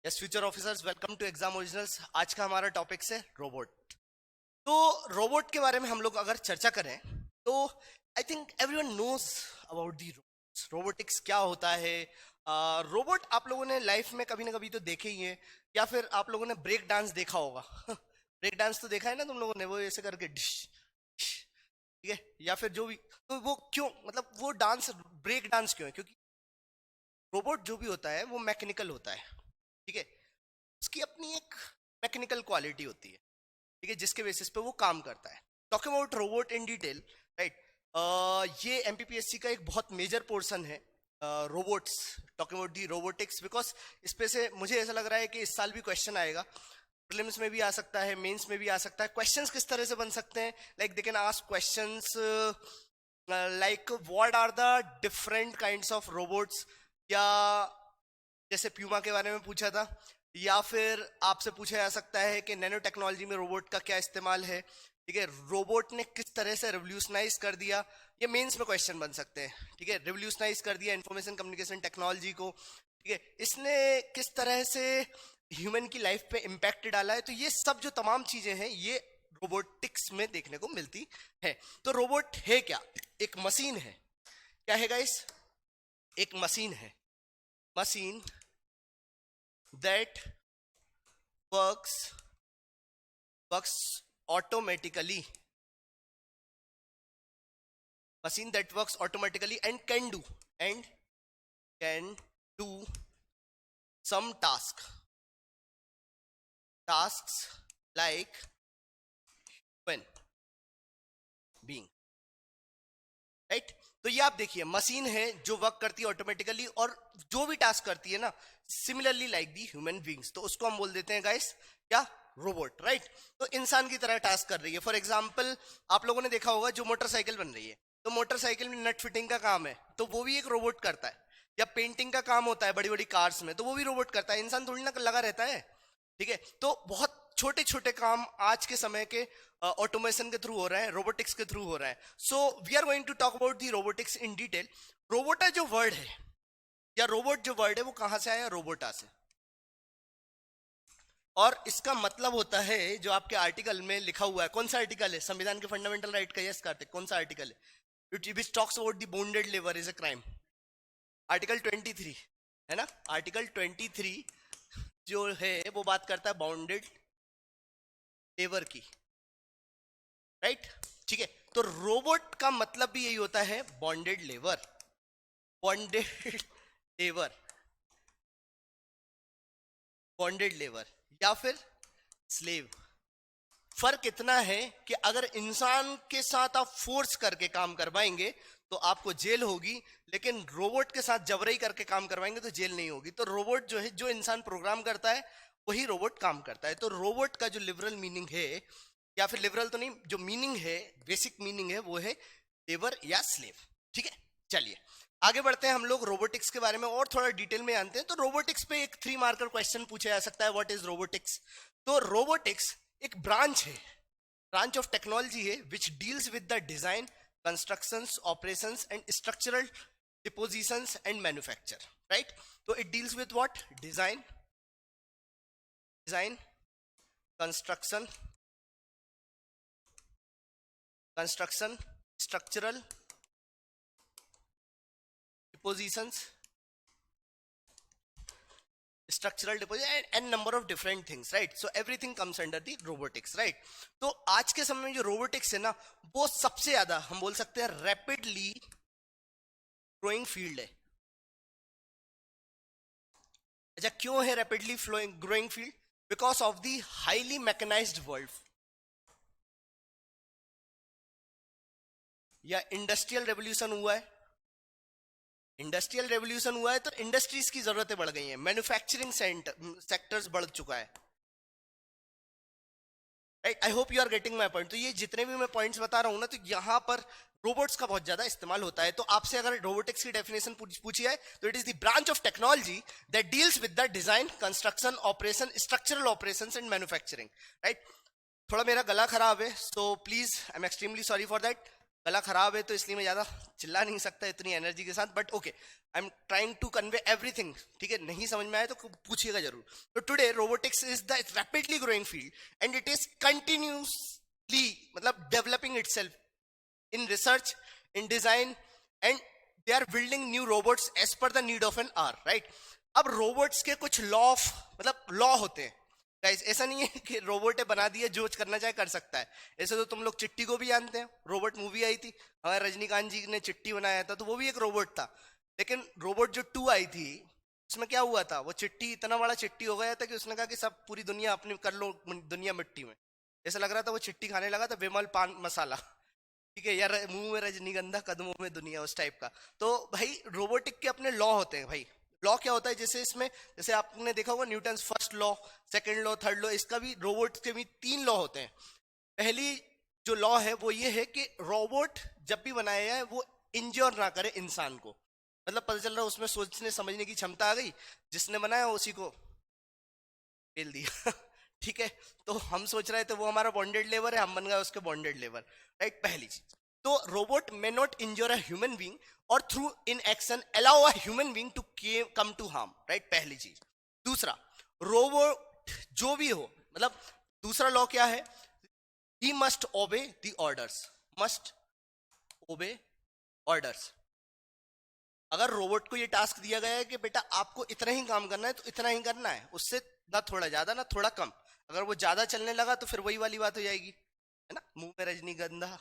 Yes future officers, welcome to exam originals. आज का हमारा टॉपिक है रोबोट। तो रोबोट के बारे में हम लोग अगर चर्चा करें तो I think everyone knows about the robots. Robotics क्या होता है? रोबोट आप लोगों ने लाइफ में कभी ना कभी तो देखे ही है, या फिर आप लोगों ने ब्रेक डांस देखा होगा। ब्रेक डांस तो देखा है ना तुम लोगों ने, वो ऐसे करके डिश, ठीक है, या फिर जो भी। तो वो क्यों, मतलब वो डांस ब्रेक डांस क्यों है? क्योंकि रोबोट जो भी होता है वो मैकेनिकल होता है, ठीक है। उसकी अपनी एक मैकेनिकल क्वालिटी होती है, ठीक है, जिसके बेसिस पे वो काम करता है। Talking about robot in detail, right. ये एमपीपीएससी का एक बहुत मेजर पोर्शन है, robots. Talking about the robotics because इस पे से मुझे ऐसा लग रहा है कि इस साल भी क्वेश्चन आएगा। प्रीलिम्स में भी आ सकता है, मेंस में भी आ सकता है। क्वेश्चंस किस तरह से बन सकते हैं? Like they can ask questions like what are the different kinds of robots, या जैसे प्यूमा के बारे में पूछा था, या फिर आपसे पूछा जा सकता है कि नैनो टेक्नोलॉजी में रोबोट का क्या इस्तेमाल है, ठीक है। रोबोट ने किस तरह से रिवोल्यूशनाइज कर दिया, ये मेंस में क्वेश्चन बन सकते हैं, ठीक है। रिवोल्यूशनाइज कर दिया इंफॉर्मेशन कम्युनिकेशन टेक्नोलॉजी को, ठीक है। इसने किस तरह से ह्यूमन की लाइफ पे इम्पैक्ट डाला है। तो ये सब जो तमाम चीजें हैं ये रोबोटिक्स में देखने को मिलती है। तो रोबोट है क्या? एक मशीन है। क्या है गाइस? एक मशीन है। Machine that works automatically, machine that works automatically and can do some tasks like human being, right. तो ये आप देखिए, मशीन है जो वर्क करती है ऑटोमेटिकली, और जो भी टास्क करती है ना similarly like the human beings, तो उसको हम बोल देते हैं गाइस क्या? Robot, right. तो इंसान की तरह टास्क कर रही है। फॉर एग्जाम्पल आप लोगों ने देखा होगा जो मोटरसाइकिल बन रही है, तो मोटरसाइकिल में नट फिटिंग का काम है, तो वो भी एक रोबोट करता है। या पेंटिंग का काम होता है बड़ी बड़ी कार्स में, तो वो भी रोबोट करता है, इंसान थोड़ी ना लगा रहता है, ठीक है। तो बहुत छोटे छोटे काम आज के समय के ऑटोमेशन के थ्रू हो रहा है, रोबोटिक्स के थ्रू हो रहा है। So we are going to talk about the robotics in detail. Robota जो वर्ड है, या रोबोट जो वर्ड है, वो कहां से आया? रोबोटा से। और इसका मतलब होता है जो आपके आर्टिकल में लिखा हुआ है। कौन सा आर्टिकल है? संविधान के फंडामेंटल राइट का। यस कार्तिक, कौन सा आर्टिकल है? It which talks about the bonded labour is a crime. Article 23 है ना। आर्टिकल 23 जो है वो बात करता है बाउंडेड लेबर की, राइट, ठीक है। तो रोबोट का मतलब भी यही होता है, bonded labour. Bonded labour, bonded labour या फिर स्लेव। फर्क इतना है कि अगर इंसान के साथ आप फोर्स करके काम करवाएंगे तो आपको जेल होगी, लेकिन रोबोट के साथ जबरई करके काम करवाएंगे तो जेल नहीं होगी। तो रोबोट जो है, जो इंसान प्रोग्राम करता है वही रोबोट काम करता है। तो रोबोट का जो लिबरल मीनिंग है, या फिर लिबरल तो नहीं, जो मीनिंग है, बेसिक मीनिंग है, वो है लेबर या स्लेव, ठीक है। चलिए आगे बढ़ते हैं हम लोग रोबोटिक्स के बारे में और थोड़ा डिटेल में जानते हैं। तो रोबोटिक्स पे एक 3 मार्कर क्वेश्चन पूछा जा सकता है, व्हाट इज रोबोटिक्स। तो रोबोटिक्स एक ब्रांच है, ब्रांच ऑफ टेक्नोलॉजी है which deals with the design, constructions, operations and structural depositions and manufacture, right. तो it deals with what? Design, design, construction, construction, structural depositions, structural deposit and number of different things, right? So everything comes under the robotics, right? तो आज के समय में जो robotics है ना, वो सबसे ज्यादा हम बोल सकते हैं rapidly growing field है। अच्छा, क्यों है rapidly growing field? Because of the highly mechanized world, या इंडस्ट्रियल रेवोल्यूशन हुआ है। इंडस्ट्रियल रेवोल्यूशन हुआ है तो इंडस्ट्रीज की जरूरतें बढ़ गई हैं, मैन्युफैक्चरिंग सेक्टर्स बढ़ चुका है, right. I hope you are getting my point. तो ये जितने भी मैं पॉइंट्स बता रहा हूं ना, तो यहां पर रोबोट्स का बहुत ज्यादा इस्तेमाल होता है। तो आपसे अगर रोबोटिक्स की डेफिनेशन पूछी है तो it is the branch of technology that deals with the design, construction, operation, structural operations and manufacturing, right. थोड़ा मेरा गला खराब है, so please I am extremely sorry for that. गला खराब है तो इसलिए मैं ज्यादा चिल्ला नहीं सकता इतनी एनर्जी के साथ, but okay, I am trying to convey everything, ठीक है? नहीं समझ में आए तो पूछिएगा जरूर। तो today robotics is the rapidly growing field and it is continuously मतलब developing itself in research, in design, and they are building new robots as per the need of an hour, right? अब robots के कुछ law of मतलब law होते हैं guys, ऐसा नहीं है कि रोबोट है बना दिया जो करना चाहे कर सकता है। ऐसे तो तुम लोग चिट्टी को भी जानते हैं, रोबोट मूवी आई थी, हमारे रजनीकांत जी ने चिट्टी बनाया था, तो वो भी एक रोबोट था। लेकिन रोबोट जो 2 आई थी उसमें क्या हुआ था, वो चिट्टी इतना बड़ा चिट्टी हो गया था कि उसने कहा कि सब पूरी दुनिया अपनी कर लो, दुनिया मिट्टी में। ऐसा लग रहा था वो चिट्टी खाने लगा था विमल पान मसाला, ठीक है यार, मुंह में रजनीगंधा कदमों में दुनिया, उस टाइप का। तो भाई रोबोटिक के अपने लॉ होते हैं भाई। लॉ क्या होता है, जैसे इसमें जैसे आपने देखा होगा Newton first law, second law, third law, इसका भी रोबोट के भी 3 लॉ होते हैं। पहली जो लॉ है वो ये है कि रोबोट जब भी बनाया जाए वो इंजोर ना करे इंसान को, मतलब पता चल रहा है उसमें सोचने समझने की क्षमता आ गई, जिसने बनाया उसी को फेल दिया ठीक है, तो हम सोच रहे थे वो हमारा बॉन्डेड लेबर है, हम बन गए उसके बॉन्डेड लेबर, राइट? पहली चीज तो robot may not injure a human being और through inaction allow a human being to come to harm, right? पहली चीज। दूसरा, रोबोट जो भी हो, मतलब दूसरा लॉ क्या है, he must obey the orders, must ओबे ऑर्डर्स। अगर रोबोट को ये टास्क दिया गया है कि बेटा आपको इतना ही काम करना है तो इतना ही करना है, उससे ना थोड़ा ज्यादा ना थोड़ा कम। अगर वो ज्यादा चलने लगा तो फिर वही वाली बात हो जाएगी, है ना, मुंह में रजनीगंधा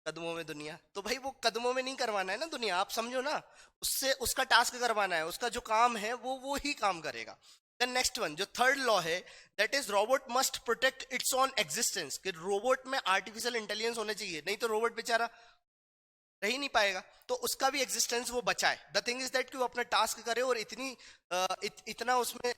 कदमों में दुनिया। तो भाई वो कदमों में नहीं करवाना है ना दुनिया, आप समझो ना, उससे उसका टास्क करवाना है, उसका जो काम है वो ही काम करेगा। देन नेक्स्ट वन, जो थर्ड लॉ है, that is robot must protect its own existence, कि रोबोट में आर्टिफिशियल इंटेलिजेंस होना चाहिए, नहीं तो रोबोट बेचारा रह ही नहीं पाएगा, तो उसका भी एग्जिस्टेंस वो बचाए। द थिंग इज दैट कि वो अपना टास्क करे और इतना उसमें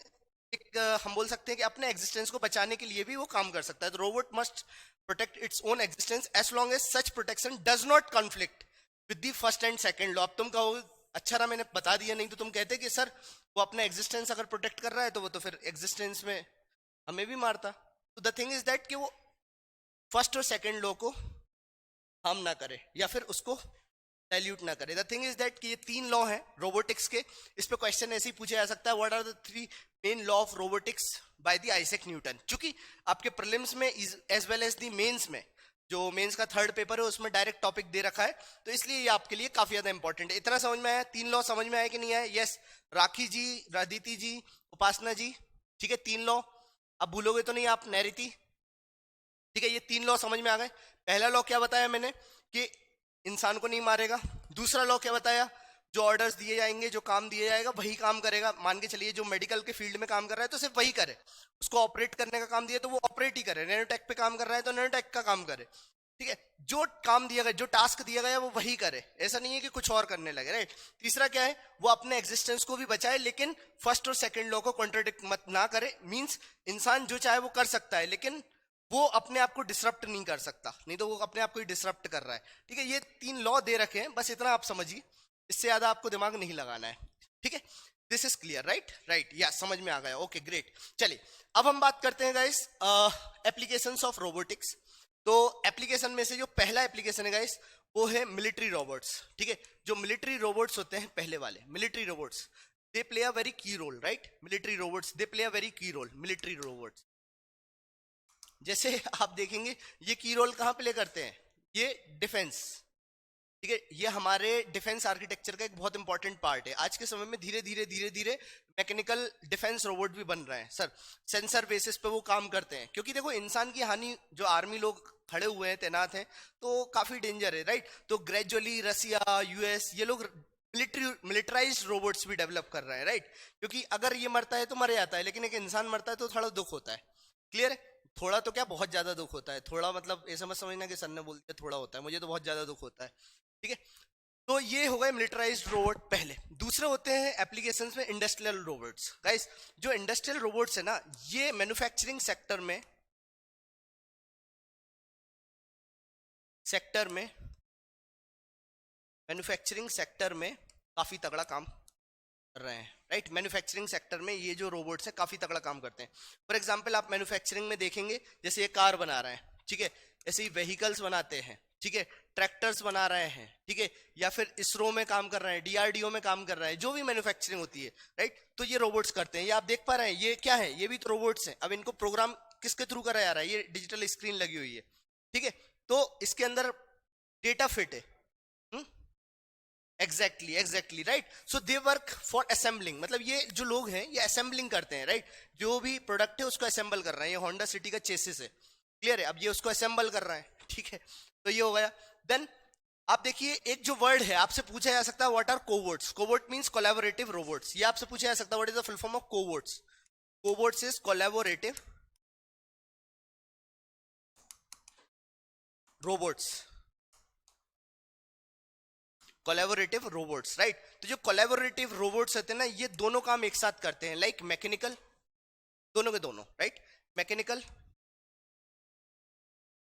एक हम बोल सकते हैं कि अपने एग्जिस्टेंस को बचाने के लिए भी वो काम कर सकता है। तो robot must protect its own existence as long as such protection does not conflict with the first and second law. अब तुम कहोगे अच्छा रहा मैंने बता दिया, नहीं तो तुम कहते कि सर वो अपना एग्जिस्टेंस अगर प्रोटेक्ट कर रहा है तो वो तो फिर एग्जिस्टेंस में हमें भी मारता। तो द थिंग इज दैट कि वो फर्स्ट और सेकंड लॉ को हम ना करे या फिर उसको डाइल्यूट ना करे। द थिंग इज दैट कि ये 3 लॉ हैं रोबोटिक्स के, इस पे क्वेश्चन ऐसे ही पूछा जा सकता है, what are the 3 main law of robotics by the Isaac Newton. क्योंकि आपके प्रीलिम्स में as well as the mains में, जो मेंस का 3rd पेपर है उसमें डायरेक्ट टॉपिक दे रखा है, तो इसलिए ये आपके लिए काफी ज्यादा इंपॉर्टेंट है। इतना समझ में आया? 3 लॉ समझ में आया कि नहीं आया? यस, राखी जी, रादिति जी, उपासना जी, ठीक है, 3 लॉ अब भूलोगे तो नहीं आप, नैरिति, ठीक है, ये 3 लॉ समझ में आ गए। पहला लॉ क्या बताया मैंने कि इंसान को नहीं मारेगा। दूसरा लॉ क्या बताया, जो ऑर्डर्स दिए जाएंगे, जो काम दिया जाएगा वही काम करेगा। मान के चलिए जो मेडिकल के फील्ड में काम कर रहा है तो सिर्फ वही करे, उसको ऑपरेट करने का काम दिया तो वो ऑपरेट ही करे, नैनोटेक पे काम कर रहा है तो नैनोटेक का काम करे, ठीक है, जो काम दिया गया, जो टास्क दिया गया वो वही करे, ऐसा नहीं है कि कुछ और करने लगे, राइट? तीसरा क्या है, वो अपने एग्जिस्टेंस को भी बचाए लेकिन फर्स्ट और सेकंड लॉ को कॉन्ट्राडिक्ट मत ना करे। मींस इंसान जो चाहे वो कर सकता है लेकिन वो अपने आप को डिसरप्ट नहीं कर सकता, नहीं तो वो अपने आप को ही डिसरप्ट कर रहा है, ठीक है। ये 3 लॉ दे रखे हैं, बस इतना आप समझिए, इससे ज्यादा आपको दिमाग नहीं लगाना है, ठीक है। This is clear, right? Right, या समझ में आ गया, ओके ग्रेट। चलिए अब हम बात करते हैं गाइस एप्लीकेशंस ऑफ रोबोटिक्स। तो एप्लीकेशन में से जो पहला एप्लीकेशन है गाइस वो है मिलिट्री रोबोट्स, ठीक है। जो मिलिट्री रोबोट्स होते हैं पहले वाले military robots, they play a very key role, right? Military robots they play a very key role, military robots. जैसे आप देखेंगे ये की रोल कहां प्ले करते हैं, ये डिफेंस, ठीक है, ये हमारे डिफेंस आर्किटेक्चर का एक बहुत इंपॉर्टेंट पार्ट है। आज के समय में धीरे धीरे मैकेनिकल डिफेंस रोबोट भी बन रहे हैं सर, सेंसर बेसिस पे वो काम करते हैं, क्योंकि देखो इंसान की हानि, जो आर्मी लोग खड़े हुए हैं, तैनात हैं, तो काफी डेंजर है, राइट? तो ग्रेजुअली रसिया, यूएस, ये लोग मिलिटराइज्ड रोबोट्स भी डेवलप कर रहे हैं, राइट? क्योंकि अगर ये मरता है तो मर जाता है, लेकिन एक इंसान मरता है तो थोड़ा दुख होता है। क्लियर है? थोड़ा तो क्या, बहुत ज्यादा दुख होता है। थोड़ा मतलब ऐसा मत समझना कि सर ने बोल दिया थोड़ा होता है, मुझे तो बहुत ज्यादा दुख होता है, ठीक है। तो ये हो गए मिलिटराइज्ड रोबोट पहले। दूसरे होते हैं एप्लीकेशंस में इंडस्ट्रियल रोबोट्स। गाइस जो इंडस्ट्रियल रोबोट्स है ना, ये मैन्युफैक्चरिंग सेक्टर में मैन्युफैक्चरिंग सेक्टर में काफी तगड़ा काम कर रहे हैं, राइट? मैन्युफैक्चरिंग सेक्टर में ये जो रोबोट्स हैं काफी तगड़ा काम करते हैं। फॉर एग्जांपल आप मैन्युफैक्चरिंग में देखेंगे, जैसे ये कार बना रहे हैं, ठीक है, ऐसे ही व्हीकल्स बनाते हैं, ठीक है, ट्रैक्टर्स बना रहे हैं, ठीक है, या फिर इसरो में काम कर रहे हैं, डीआरडीओ में काम कर रहे हैं, जो भी मैन्युफैक्चरिंग होती है, राइट, तो ये रोबोट्स करते हैं। ये आप देख पा रहे हैं, ये क्या है, ये भी तो रोबोट्स हैं। अब इनको प्रोग्राम किसके थ्रू करा जा रहा है, ये डिजिटल स्क्रीन लगी हुई है, ठीक है, तो इसके अंदर डेटा फिट है। Exactly right. So they work for assembling, मतलब ये जो लोग हैं ये असेंबलिंग करते हैं, राइट, जो भी प्रोडक्ट है उसको असेंबल कर रहे हैं। ये होंडा सिटी का चेसिस है, क्लियर है, अब ये उसको असेंबल कर रहा है, ठीक है, तो ये हो गया। देन आप देखिए, एक जो वर्ड है आपसे पूछा जा सकता है, what are cobots. Cobot means collaborative robots. ये आपसे पूछा जा सकता है, what is the full form of cobots. Cobots is collaborative robots, collaborative robots, right. तो जो कोलैबोरेटिव रोबोट्स होते हैं ना, ये दोनों काम एक साथ करते हैं, लाइक मैकेनिकल, दोनों के दोनों, राइट, मैकेनिकल,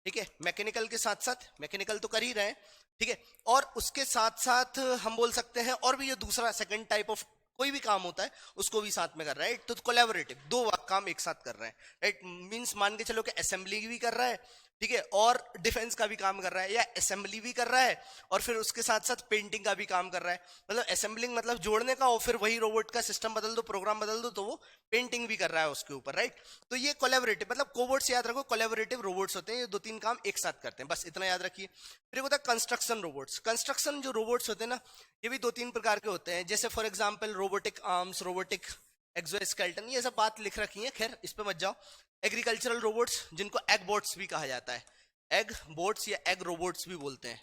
ठीक है, मैकेनिकल के साथ साथ मैकेनिकल तो कर ही रहे हैं, ठीक है, और उसके साथ साथ हम बोल सकते हैं और भी जो दूसरा सेकंड टाइप ऑफ कोई भी काम होता है उसको भी साथ में कर रहा है, तो कोलैबोरेटिव, दो काम एक साथ कर रहे हैं, राइट, मींस मान के चलो कि असेंबली भी कर रहा है, ठीक है, और डिफेंस का भी काम कर रहा है, या असेंबली भी कर रहा है और फिर उसके साथ साथ पेंटिंग का भी काम कर रहा है। मतलब असेंबलिंग मतलब जोड़ने का, और फिर वही रोबोट का सिस्टम बदल दो, प्रोग्राम बदल दो, तो वो पेंटिंग भी कर रहा है उसके ऊपर, राइट। तो ये कोलैबोरेटिव, मतलब कोवर्ट्स याद रखो, कोलैबोरेटिव रोबोट्स होते हैं, ये दो तीन काम एक साथ करते हैं, बस इतना याद रखिए। फिर एक होता है कंस्ट्रक्शन रोबोट्स। कंस्ट्रक्शन जो रोबोट्स होते हैं ना, ये भी दो तीन प्रकार के होते हैं, जैसे for example robotic arms, robotic exoskeleton, ये सब बात लिख रखी है, खैर इस पे मत जाओ। एग्रीकल्चरल रोबोट्स, जिनको एग बोट्स भी कहा जाता है, एग बोट्स या एग रोबोट्स भी बोलते हैं,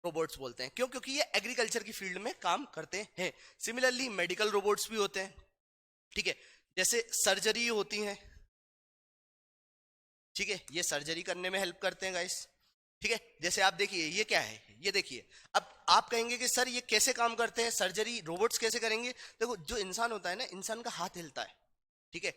रोबोट्स बोलते हैं, क्यों, क्योंकि ये एग्रीकल्चर की फील्ड में काम करते हैं। सिमिलरली मेडिकल रोबोट्स भी होते हैं, ठीक है, जैसे सर्जरी होती है, ठीक है, ये सर्जरी करने में हेल्प करते हैं गाइस, ठीक है। जैसे आप देखिए, ये क्या है, ये देखिए, अब आप कहेंगे कि सर ये कैसे काम करते हैं, सर्जरी रोबोट्स कैसे करेंगे। देखो, जो इंसान होता है ना, इंसान का हाथ हिलता है, ठीक है,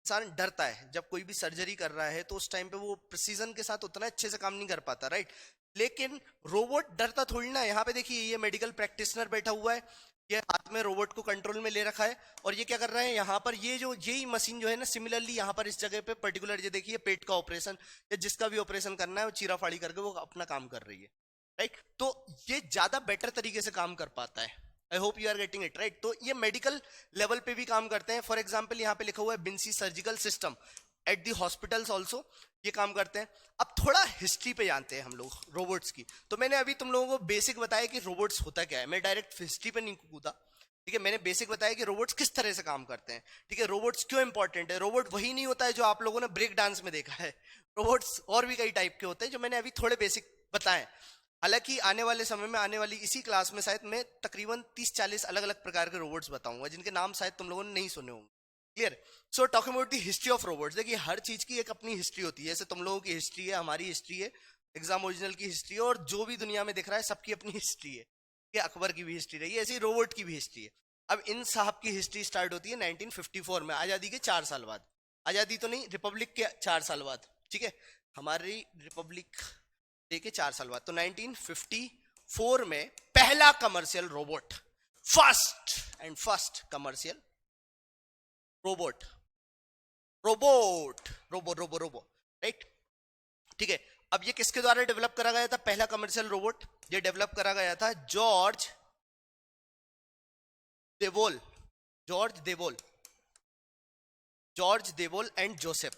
इंसान डरता है जब कोई भी सर्जरी कर रहा है, तो उस टाइम पे वो प्रिसीजन के साथ उतना अच्छे से काम नहीं कर पाता, राइट। लेकिन रोबोट डरता थोड़ी ना। यहाँ पे देखिए, ये मेडिकल प्रैक्टिशनर बैठा हुआ है, ये हाथ में रोबोट को कंट्रोल में ले रखा है, और ये क्या कर रहा है, यहाँ पर ये जो यही मशीन जो है ना, सिमिलरली यहाँ पर इस जगह पे पर्टिकुलर, ये देखिए पेट का ऑपरेशन या जिसका भी ऑपरेशन करना है, वो चीरा फाड़ी करके वो अपना काम कर रही है, राइट। तो ये ज्यादा बेटर तरीके से काम कर पाता है। I hope you are getting it, right. तो ये मेडिकल लेवल पे भी काम करते हैं। फॉर एग्जाम्पल यहाँ पे लिखा हुआ है Vinci surgical system at the hospitals also, ये काम करते हैं। अब थोड़ा हिस्ट्री पे जानते हैं हम लोग रोबोट्स की। तो मैंने अभी तुम लोगों को बेसिक बताया कि रोबोट्स होता क्या है, मैं डायरेक्ट हिस्ट्री पे नहीं कूदा, ठीक है। मैंने बेसिक बताया कि रोबोट्स किस तरह से काम करते हैं, ठीक है, रोबोट्स क्यों इंपॉर्टेंट है। रोबोट वही नहीं होता है जो आप लोगों ने ब्रेक डांस में देखा है, रोबोट्स और भी कई टाइप के होते हैं जो मैंने अभी थोड़े बेसिक बताए। हालांकि आने वाले समय में, आने वाली इसी क्लास में शायद मैं तकरीबन 30-40 अलग अलग प्रकार के रोबोट्स बताऊंगा, जिनके नाम शायद तुम लोगों ने नहीं सुने होंगे, clear. So talking about the history of robots, देखिए हर चीज की एक अपनी हिस्ट्री होती है, जैसे तुम लोगों की हिस्ट्री है, हमारी हिस्ट्री है, एग्जाम ओरिजिनल की हिस्ट्री है, और जो भी दुनिया में दिख रहा है सबकी अपनी हिस्ट्री है, कि अकबर की भी हिस्ट्री रही है, ऐसे ही रोबोट की भी हिस्ट्री है। अब इन साहब की हिस्ट्री स्टार्ट होती है 1954 में, आजादी के 4 साल बाद, आजादी तो नहीं, रिपब्लिक के 4 साल बाद, ठीक है, हमारी रिपब्लिक डे के 4 साल बाद। तो 1954 में पहला commercial robot, first commercial robot, robo, right, ठीक है। अब ये किसके द्वारा डेवलप करा गया था, पहला कमर्शियल रोबोट, ये डेवलप करा गया था जॉर्ज देवोल, जॉर्ज देवोल एंड जोसेफ,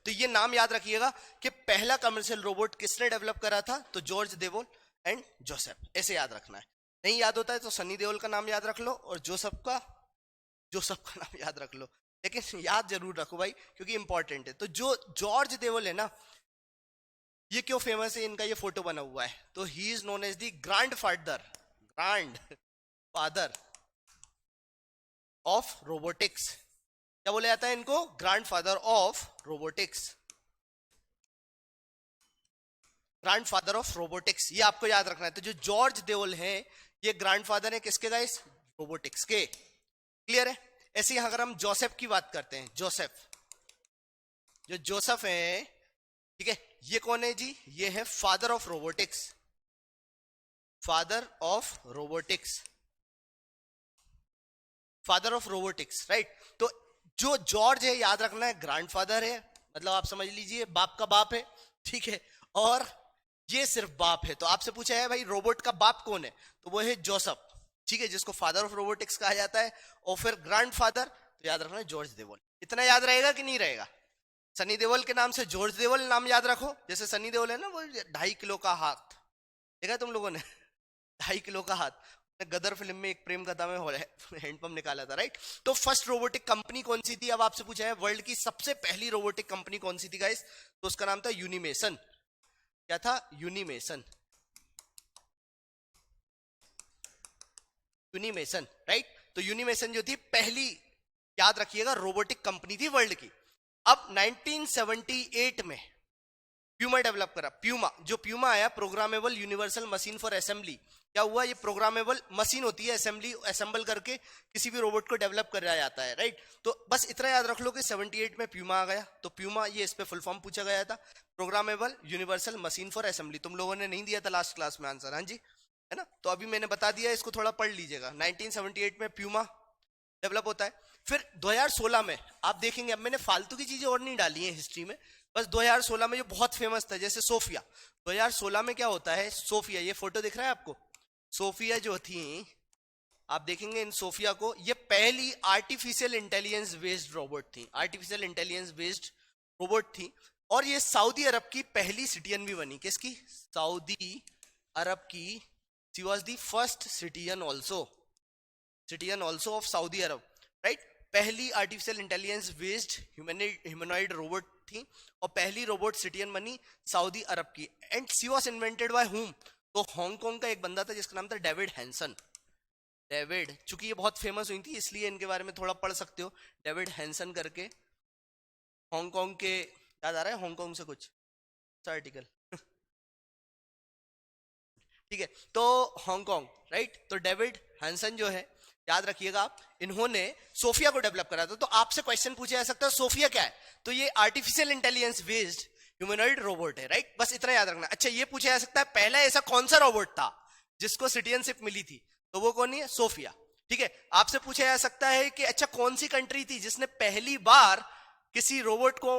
तो ये नाम याद रखिएगा कि पहला कमर्शियल रोबोट किसने डेवलप करा था, तो जॉर्ज देवोल एंड जोसेफ, ऐसे याद रखना है। नहीं याद होता है तो सनी देओल का नाम याद रख लो, और जोसेफ का नाम याद रख लो, लेकिन याद जरूर रखो भाई, क्योंकि इंपॉर्टेंट है। तो जो जॉर्ज देवोल है ना, ये क्यों फेमस है, इनका ये फोटो बना हुआ है, तो he is known as the grandfather of robotics. क्या बोला जाता है इनको, ग्रैंड फादर ऑफ रोबोटिक्स, ये आपको याद रखना है। तो जो जॉर्ज देओल है, ये ग्रैंडफादर है किसके गाइस, रोबोटिक्स के, क्लियर है। ऐसे ही अगर हम जोसेफ की बात करते हैं, जोसेफ है, ठीक है, ये कौन है जी, ये है फादर ऑफ रोबोटिक्स, राइट। तो जो जॉर्ज है, याद रखना है ग्रैंडफादर है, मतलब आप समझ लीजिए बाप का बाप है, ठीक है, और ये सिर्फ बाप है। तो आपसे पूछा है भाई रोबोट का बाप कौन है, तो वो है जोसेफ, ठीक है, जिसको फादर ऑफ रोबोटिक्स कहा जाता है। और फिर ग्रैंड फादर तो याद रखना जॉर्ज देवल। इतना याद रहेगा कि नहीं रहेगा? सनी देओल के नाम से जॉर्ज देओल नाम याद रखो। जैसे सनी देओल है ना, वो 2.5 किलो का हाथ, देखा तुम लोगों ने? 2.5 किलो का हाथ। गदर फिल्म में एक प्रेम कथा में हैंडपंप निकाला था, राइट? तो फर्स्ट रोबोटिक कंपनी कौन सी थी? अब आपसे पूछा है वर्ल्ड की सबसे पहली रोबोटिक कंपनी कौन सी थी गाइस? तो उसका नाम था यूनिमेशन। क्या था? यूनिमेशन। यूनिमेशन, राइट? तो यूनिमेशन जो थी पहली, याद रखिएगा, रोबोटिक कंपनी थी वर्ल्ड की। अब 1978 में प्यूमा डेवलप करा। प्यूमा, जो प्यूमा आया, programmable universal machine for assembly. क्या हुआ? ये प्रोग्रामेबल मशीन होती है, असेंबली असेंबल करके किसी भी रोबोट को डेवलप कराया जाता है, राइट? तो बस इतना याद रख लो कि 78 में प्यूमा आ गया। तो प्यूमा, ये इस पे फुल फॉर्म पूछा गया था, programmable universal machine for assembly. तुम लोगों ने नहीं दिया था लास्ट क्लास में आंसर, हाँ जी, है ना? तो अभी मैंने बता दिया, इसको थोड़ा पढ़ लीजिएगा। 1978 में प्यूमा डेवलप होता है। फिर 2016 में आप देखेंगे, अब मैंने फालतू की चीजें और नहीं डाली है हिस्ट्री में, बस 2016 में जो बहुत फेमस था, जैसे सोफिया। 2016 में क्या होता है? सोफिया, ये फोटो दिख रहा है आपको? सोफिया जो थी, आप देखेंगे इन सोफिया को, ये पहली आर्टिफिशियल इंटेलिजेंस बेस्ड रोबोट थी। आर्टिफिशियल इंटेलिजेंस बेस्ड रोबोट थी। और ये सऊदी अरब की पहली सिटीजन भी बनी। किसकी? सऊदी अरब की। She was the first citizen also of Saudi Arab, right? पहली artificial intelligence based humanoid robot थी और पहली रोबोट सिटीजन बनी सऊदी अरब की। And she was invented by whom? तो हांगकांग का एक बंदा था जिसका नाम था डेविड हैंसन। डेविड, चूंकि ये बहुत फेमस हुई थी इसलिए इनके बारे में थोड़ा पढ़ सकते हो, डेविड हैंसन करके। हांगकांग के, याद आ रहा है हांगकांग से कुछ आर्टिकल? ठीक है, तो हांगकांग, राइट? तो डेविड हैंसन जो है, याद रखिएगा आप, इन्होंने सोफिया को डेवलप करा था। तो आपसे क्वेश्चन पूछा जा सकता है सोफिया क्या है? तो ये artificial intelligence based humanoid robot है, राइट? बस इतना याद रखना। अच्छा, ये पूछा जा सकता है पहला ऐसा कौन सा रोबोट था जिसको सिटीजनशिप मिली थी? तो वो कौन है? सोफिया, ठीक है। आपसे पूछा जा सकता है कि अच्छा कौन सी कंट्री थी जिसने पहली बार किसी रोबोट को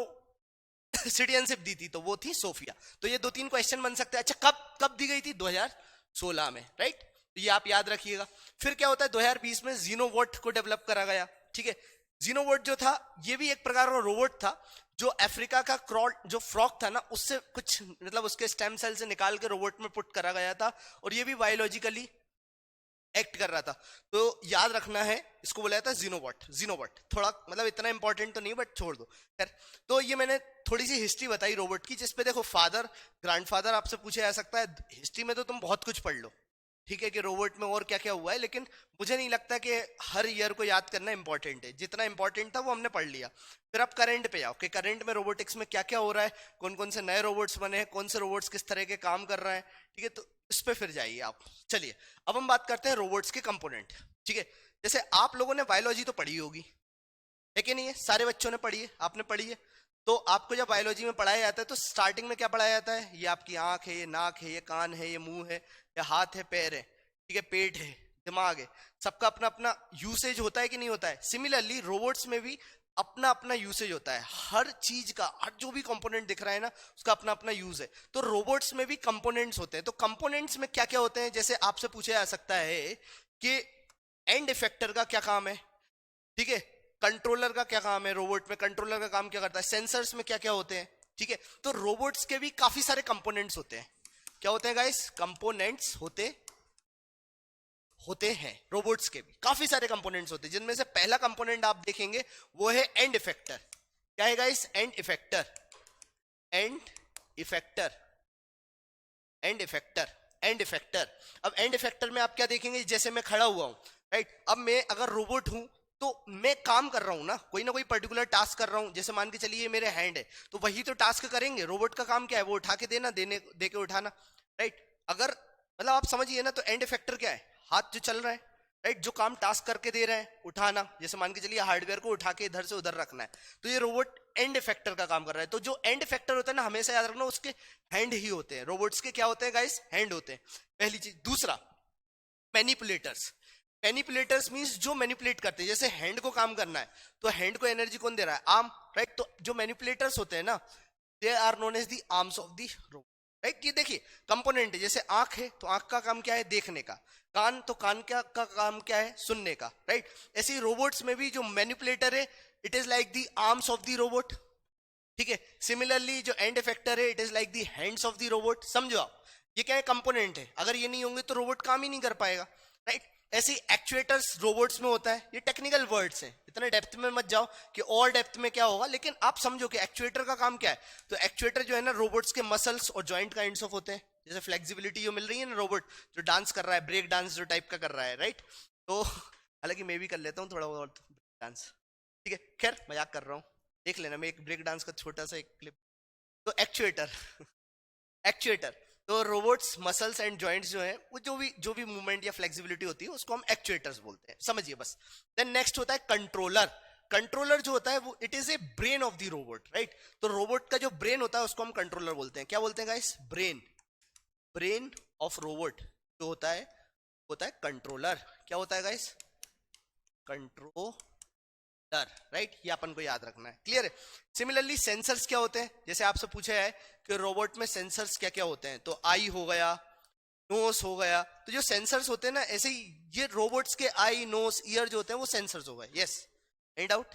सिटीजनशिप दी थी? तो वो थी सोफिया। तो ये 2-3 क्वेश्चन बन सकते हैं। अच्छा, कब कब दी गई थी? 2016 में, राइट? तो ये आप याद रखिएगा। फिर क्या होता है? 2020 में जीनोबॉट को डेवलप करा गया, ठीक है। जीनोबॉट जो था, ये भी एक प्रकार का रोबोट था जो अफ्रीका का क्रॉल, जो फ्रॉक था ना, उससे कुछ मतलब उसके स्टेम सेल से निकाल के रोबोट में पुट करा गया था। और ये भी बायोलॉजिकली एक्ट कर रहा था। तो याद रखना है, इसको बोला जाता है जीनोबॉट। जीनोबॉट थोड़ा मतलब इतना इंपॉर्टेंट तो नहीं, बट छोड़ दो खैर। तो ये मैंने थोड़ी सी हिस्ट्री बताई रोबोट की, जिसपे देखो फादर, ग्रैंडफादर आपसे पूछा जा सकता है। हिस्ट्री में तो तुम बहुत कुछ पढ़ लो, ठीक है, कि रोबोट में और क्या क्या हुआ है, लेकिन मुझे नहीं लगता कि हर ईयर को याद करना इंपॉर्टेंट है। जितना इंपॉर्टेंट था वो हमने पढ़ लिया। फिर आप करंट पे आओ कि करंट में रोबोटिक्स में क्या क्या हो रहा है, कौन कौन से नए रोबोट्स बने हैं, कौन से रोबोट्स किस तरह के काम कर रहे हैं, ठीक है। तो इस पे फिर जाइए आप। चलिए अब हम बात करते हैं रोबोट्स के कंपोनेंट, ठीक है। जैसे आप लोगों ने बायोलॉजी तो पढ़ी होगी, है कि नहीं है? सारे बच्चों ने पढ़ी है, आपने पढ़ी है। तो आपको जब बायोलॉजी में पढ़ाया जाता है तो स्टार्टिंग में क्या पढ़ाया जाता है? ये आपकी आंख है, ये नाक है, ये कान है, ये मुंह है, या हाथ है, पैर है, ठीक है, पेट है, दिमाग है। सबका अपना अपना यूसेज होता है कि नहीं होता है? सिमिलरली रोबोट्स में भी अपना अपना यूसेज होता है। हर चीज का, हर जो भी कंपोनेंट दिख रहा है ना, उसका अपना अपना यूज है। तो रोबोट्स में भी कंपोनेंट्स होते हैं। तो कंपोनेंट्स में क्या क्या होते हैं? जैसे आपसे पूछा जा सकता है कि एंड इफेक्टर का क्या काम है, ठीक है। कंट्रोलर का क्या काम है? रोबोट में कंट्रोलर का काम क्या करता है? सेंसर्स में क्या क्या होते हैं, ठीक है। तो रोबोट्स के भी काफी सारे कंपोनेंट्स होते हैं। क्या होते हैं गाइस? कंपोनेंट्स होते हैं। रोबोट्स के भी काफी सारे कंपोनेंट्स होते हैं, जिनमें से पहला कंपोनेंट आप देखेंगे वो है एंड इफेक्टर। क्या है guys? And effector. And effector, and effector, and effector. अब एंड इफेक्टर में आप क्या देखेंगे? जैसे मैं खड़ा हुआ हूं, राइट? अब मैं अगर रोबोट हूं तो मैं काम कर रहा हूं ना कोई पर्टिकुलर टास्क कर रहा हूं। जैसे मान के चलिए मेरे हैंड है, तो वही तो टास्क करेंगे। रोबोट का काम क्या है? वो उठा के देना, दे के उठाना, राइट? अगर मतलब आप समझिए ना, तो एंड इफेक्टर क्या है? हाथ जो चल रहा है, राइट, जो काम टास्क करके दे रहा है, उठाना। जैसे मान के चलिए हार्डवेयर को उठा के इधर से उधर रखना है, तो ये रोबोट एंड इफेक्टर का काम कर रहा है। तो जो एंड इफेक्टर होता है ना, हमेशा याद रखना उसके हैंड ही होते हैं। रोबोट्स के क्या होते हैं गाइस? हैंड होते हैं, पहली चीज। दूसरा, मैनिपुलेटर्स। मैनिपुलेटर्स मींस जो मैनिपुलेट करते हैं, जैसे हैंड को काम करना है तो हैंड को एनर्जी कौन दे रहा है? Arm, right? तो जो मैनिपुलेटर्स होते हैं ना, they are known as the arms of the robot, right? ये देखिए कंपोनेंट है, जैसे आंख है तो आंख का काम क्या है? देखने का। कान, तो कान का काम क्या है? सुनने का, राइट? ऐसे ही रोबोट्स में भी जो मैनिपुलेटर है, it is like the arms of the robot, ठीक है? सिमिलरली जो एंड इफेक्टर है, it is like the hands of the robot. समझो आप, ये क्या है? कंपोनेंट है, अगर ये नहीं होंगे तो रोबोट काम ही नहीं कर पाएगा, राइट? ऐसे एक्चुएटर्स रोबोट्स में होता है। ये टेक्निकल वर्ड्स हैं, इतने डेप्थ में मत जाओ कि और डेप्थ में क्या होगा, लेकिन आप समझो कि एक्चुएटर का काम क्या है। तो एक्चुएटर जो है ना, रोबोट्स के मसल्स और जॉइंट काइंड्स ऑफ होते हैं। जैसे फ्लेक्सिबिलिटी जो मिल रही है ना, रोबोट जो डांस कर रहा है, ब्रेक डांस जो टाइप का कर रहा है, राइट? तो हालांकि मैं भी कर लेता हूँ थोड़ा बहुत डांस, ठीक है, खैर मजाक कर रहा हूँ, देख लेना, मैं एक ब्रेक डांस का छोटा सा एक क्लिप। तो एक्चुएटर एक्चुएटर, तो रोबोट्स मसल्स एंड जॉइंट्स जो है, वो जो भी मूवमेंट या फ्लेक्सिबिलिटी होती है उसको हम एक्चुएटर्स बोलते हैं, समझिए बस। देन नेक्स्ट होता है कंट्रोलर। कंट्रोलर जो होता है वो it is a brain of the robot, right? तो रोबोट का जो ब्रेन होता है उसको हम कंट्रोलर बोलते हैं। क्या बोलते हैं guys? Brain. Brain of robot जो होता है कंट्रोलर। क्या होता है गाइस? Controller, right? ये अपन को याद रखना है, क्लियर है? सिमिलरली सेंसर्स क्या होते हैं? जैसे आपसे पूछा है कि रोबोट में सेंसर्स क्या क्या होते हैं, तो आई हो गया, नोस हो गया। तो जो सेंसर्स होते हैं ना, ऐसे ही ये रोबोट्स के आई, नोस, ईयर जो होते हैं वो सेंसर्स हो गए। Yes, any doubt?